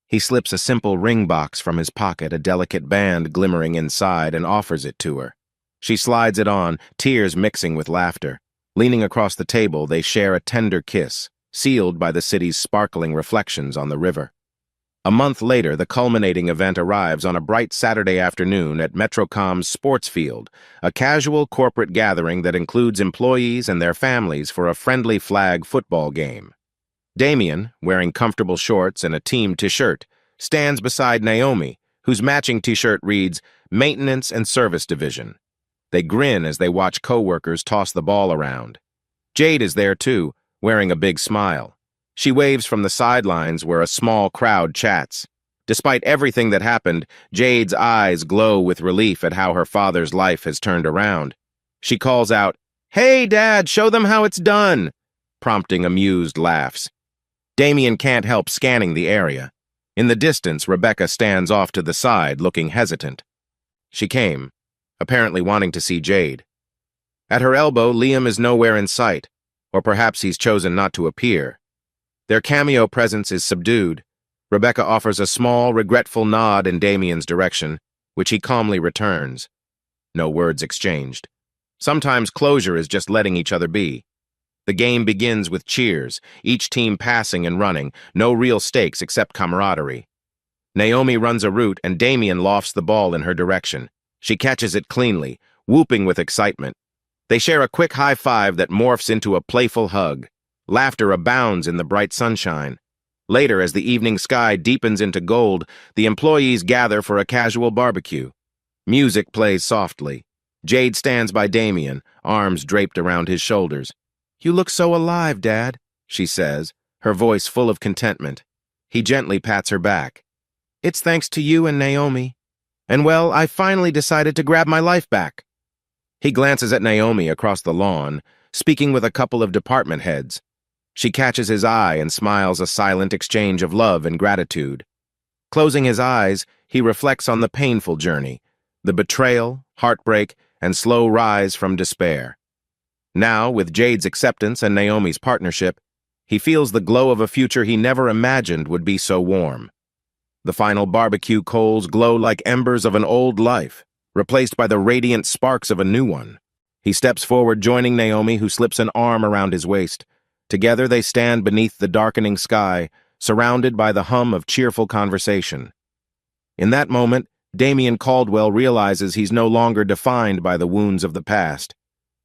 He slips a simple ring box from his pocket, a delicate band glimmering inside, and offers it to her. She slides it on, tears mixing with laughter. Leaning across the table, they share a tender kiss, sealed by the city's sparkling reflections on the river. A month later, the culminating event arrives on a bright Saturday afternoon at Metrocom's sports field, a casual corporate gathering that includes employees and their families for a friendly flag football game. Damien, wearing comfortable shorts and a team t-shirt, stands beside Naomi, whose matching t-shirt reads, "Maintenance and Service Division." They grin as they watch co-workers toss the ball around. Jade is there too, wearing a big smile. She waves from the sidelines where a small crowd chats. Despite everything that happened, Jade's eyes glow with relief at how her father's life has turned around. She calls out, "Hey, Dad, show them how it's done," prompting amused laughs. Damien can't help scanning the area. In the distance, Rebecca stands off to the side, looking hesitant. She came, apparently wanting to see Jade. At her elbow, Liam is nowhere in sight, or perhaps he's chosen not to appear. Their cameo presence is subdued, Rebecca offers a small, regretful nod in Damien's direction, which he calmly returns. No words exchanged. Sometimes closure is just letting each other be. The game begins with cheers, each team passing and running, no real stakes except camaraderie. Naomi runs a route and Damien lofts the ball in her direction. She catches it cleanly, whooping with excitement. They share a quick high five that morphs into a playful hug. Laughter abounds in the bright sunshine. Later, as the evening sky deepens into gold, the employees gather for a casual barbecue. Music plays softly. Jade stands by Damien, arms draped around his shoulders. "You look so alive, Dad," she says, her voice full of contentment. He gently pats her back. "It's thanks to you and Naomi. And well, I finally decided to grab my life back." He glances at Naomi across the lawn, speaking with a couple of department heads. She catches his eye and smiles a silent exchange of love and gratitude. Closing his eyes, he reflects on the painful journey, the betrayal, heartbreak, and slow rise from despair. Now, with Jade's acceptance and Naomi's partnership, he feels the glow of a future he never imagined would be so warm. The final barbecue coals glow like embers of an old life, replaced by the radiant sparks of a new one. He steps forward, joining Naomi, who slips an arm around his waist. Together they stand beneath the darkening sky, surrounded by the hum of cheerful conversation. In that moment, Damien Caldwell realizes he's no longer defined by the wounds of the past.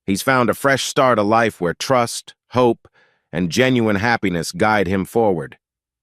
He's found a fresh start, a life where trust, hope, and genuine happiness guide him forward.